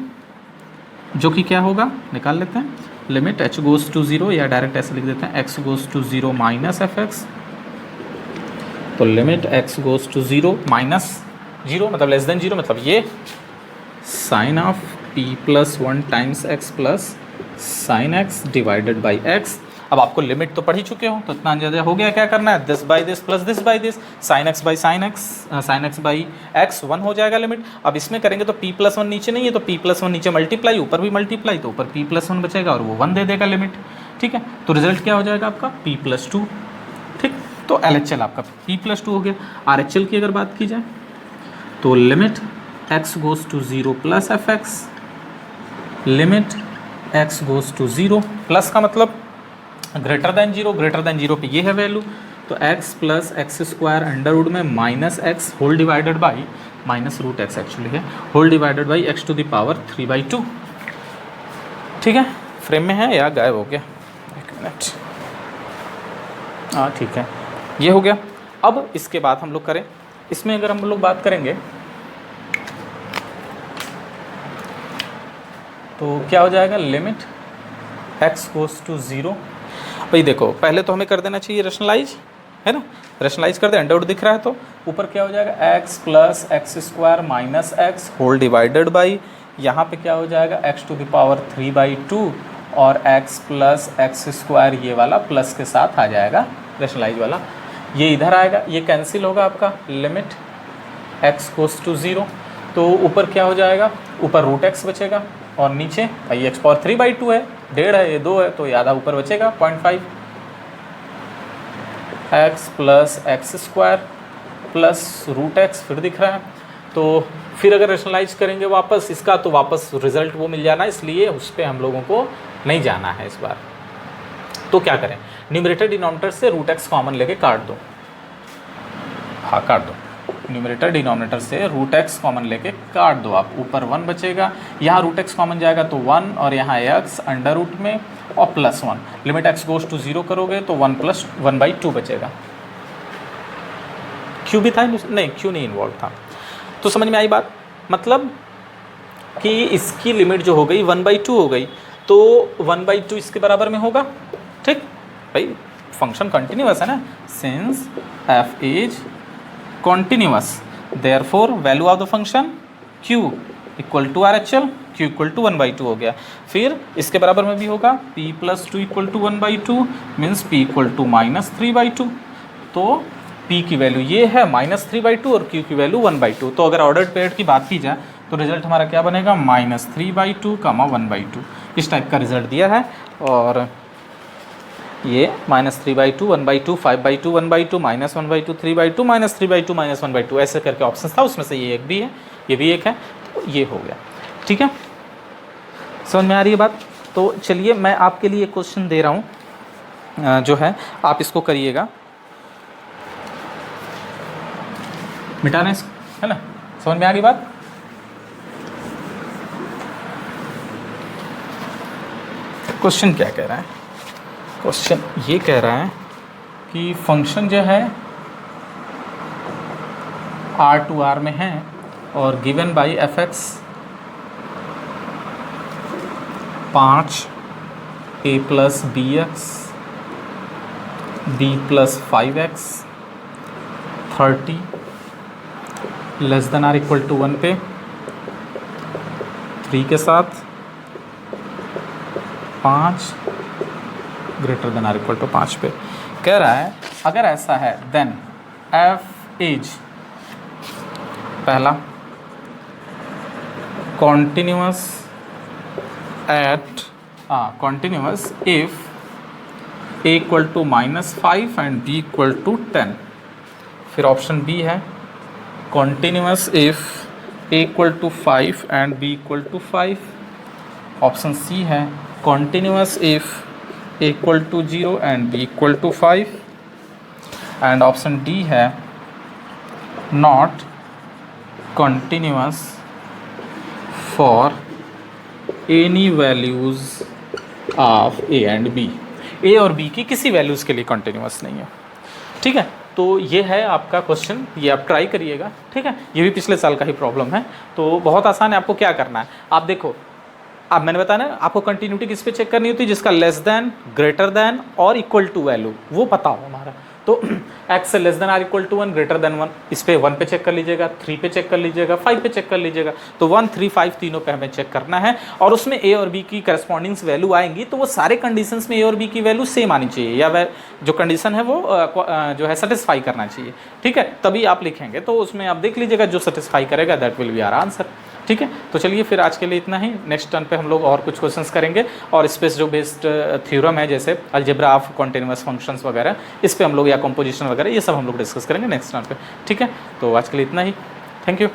जो कि क्या होगा निकाल लेते हैं। लिमिट h गोज टू 0, या डायरेक्ट ऐसे लिख देते हैं x goes to 0 minus f x. तो limit x goes to 0 minus 0 मतलब लेस देन 0, मतलब ये sine of p plus 1 times x plus sine x divided by x। अब आपको लिमिट तो पढ़ ही चुके हो, तो इतना अंदाजा हो गया क्या करना है? This by this plus this by this, sine x by sine x by x 1 हो जाएगा लिमिट। अब इसमें करेंगे तो p प्लस 1 नीचे नहीं है, तो p प्लस 1 नीचे मल्टीप्लाई, ऊपर भी मल्टीप्लाई, तो ऊपर p प्लस 1 बचेगा और वो 1 दे देगा लिमिट। ठीक है, तो रिजल्ट क्या हो जाएगा आपका? p plus 2। ठीक, तो LHL आपका p प्लस 2 हो गया। RHL की अगर बात की जाए तो limit x goes to 0 plus f x, limit x goes to 0 plus का मतलब ग्रेटर देन 0, ग्रेटर देन 0 पे ये है वैल्यू, तो x plus x square under root में minus x whole divided by, minus root x actually है, whole divided by x to the power 3/2। ठीक है, फ्रेम में है या गायब हो गया? एक मिनट, हाँ ठीक है, ये हो गया। अब इसके बाद हम लोग करें, इसमें अगर हम लोग बात करेंगे तो क्या हो जाएगा? Limit x goes to 0। भाई देखो पहले तो हमें कर देना चाहिए रेशनलाइज, है ना, रेशनलाइज कर दे, अंडर रूट दिख रहा है तो ऊपर क्या हो जाएगा? x plus x square minus x whole divided by, यहाँ पे क्या हो जाएगा? x टू द पावर 3/2 और x प्लस एक्स स्क्वायर ये वाला प्लस के साथ आ जाएगा रेशनलाइज वाला, ये इधर आएगा, ये कैंसिल होगा आपका। लिमिट x गोज टू 0, तो ऊपर क्या हो जाएगा? ऊपर रूट x बचेगा और नीचे भाई x पावर 3/2 है, 1.5 है, ये 2 है, तो ये आधा ऊपर बचेगा 0.5। x plus x square plus root x फिर दिख रहा है, तो फिर अगर रेशनलाइज करेंगे वापस इसका तो वापस रिजल्ट वो मिल जाना, इसलिए उस पर हम लोगों को नहीं जाना है इस बार। तो क्या करें? न्यूमरेटर डिनोमिनेटर से रूट x कॉमन लेके काट दो, हाँ काट दो, न्यूमरेटर डिनोमिनेटर से रूट x कॉमन लेके काट दो आप, ऊपर 1 बचेगा, यहाँ रूट x कॉमन जाएगा तो 1 और यहाँ x अंडर रूट में और plus 1, limit x goes to 0 करोगे तो 1 प्लस 1/2 बचेगा। q भी था नहीं, q नहीं इन्वॉल्व था, तो समझ में आई बात? मतलब कि इसकी लिमिट जो हो गई 1/2 हो गई, तो 1/2 इसके बराबर में होगा। ठीक भाई, फंक्शन कंटिन्यूअस है ना, सिंस f इज continuous, therefore value of the function q equal to R H L, q equal to 1/2 हो गया। फिर इसके बराबर में भी होगा p plus 2 equal to 1/2 means p equal to -3/2। तो p की वैल्यू ये है -3/2 और q की वैल्यू 1/2। तो अगर ऑर्डर्ड पेयर्ड की बात की जाए तो रिजल्ट हमारा क्या बनेगा, -3/2, 1/2। इस टाइप का रिजल्ट दिया है। और ये -3/2, 1/2, 5/2, 1/2, -1/2, 3/2, -3/2, -1/2 ऐसे करके ऑप्शन था, उसमें से ये एक भी है, ये भी एक है, तो ये हो गया। ठीक है, समझ में आ रही है बात। तो चलिए मैं आपके लिए क्वेश्चन दे रहा हूँ, जो है आप इसको करिएगा, मिटाना इसको, है ना। समझ में आ गई बात। क्वेश्चन क्या कह रहा है, क्वेश्चन ये कह रहा है कि फंक्शन जो है R में है और given by f(x) 5 a plus bx b plus 5x 30 less than or equal to 1 पे 3 के साथ 5 greater than or equal to 5 पे कह रहा है। अगर ऐसा है देन f इज पहला continuous at continuous if a equal to -5 and b equal to 10। फिर ऑप्शन बी है continuous if a equal to 5 and b equal to 5। Option C है continuous if a equal to 0 and b equal to 5। And option D है not continuous for any values of a and b। a और b की किसी values के लिए continuous नहीं है। ठीक है, तो ये है आपका क्वेश्चन, ये आप ट्राई करिएगा। ठीक है, ये भी पिछले साल का ही प्रॉब्लम है, तो बहुत आसान है। आपको क्या करना है, आप देखो, अब मैंने बताया ना आपको कंटिन्यूटी किस पे चेक करनी होती है, जिसका लेस देन, ग्रेटर देन और इक्वल टू वैल्यू वो पता हो हमारा। तो x less than or equal to 1, greater than 1, इस पे 1 पे चेक कर लीजिएगा, 3 पे चेक कर लीजिएगा, 5 पे चेक कर लीजिएगा। तो 1, 3, 5 तीनों पे हमें चेक करना है और उसमें a और b की करस्पॉन्डिंग्स वैल्यू आएंगी, तो वो सारे कंडीशंस में a और b की वैल्यू सेम आनी चाहिए, या वह जो कंडीशन है वो जो है सेटिस्फाई करना चाहिए। ठीक है, तभी आप लिखेंगे। तो उसमें आप देख लीजिएगा जो सेटिस्फाई करेगा that will be our answer. ठीक है, तो चलिए फिर आज के लिए इतना ही। नेक्स्ट टर्न पे हम लोग और कुछ क्वेश्चंस करेंगे और स्पेस जो बेस्ड थ्योरम है जैसे अलजेब्रा ऑफ कॉन्टिन्यूअस फंक्शंस वगैरह, इस पे हम लोग, या कंपोजिशन वगैरह, ये सब हम लोग डिस्कस करेंगे नेक्स्ट टर्न पे। ठीक है, तो आज के लिए इतना ही। Thank you.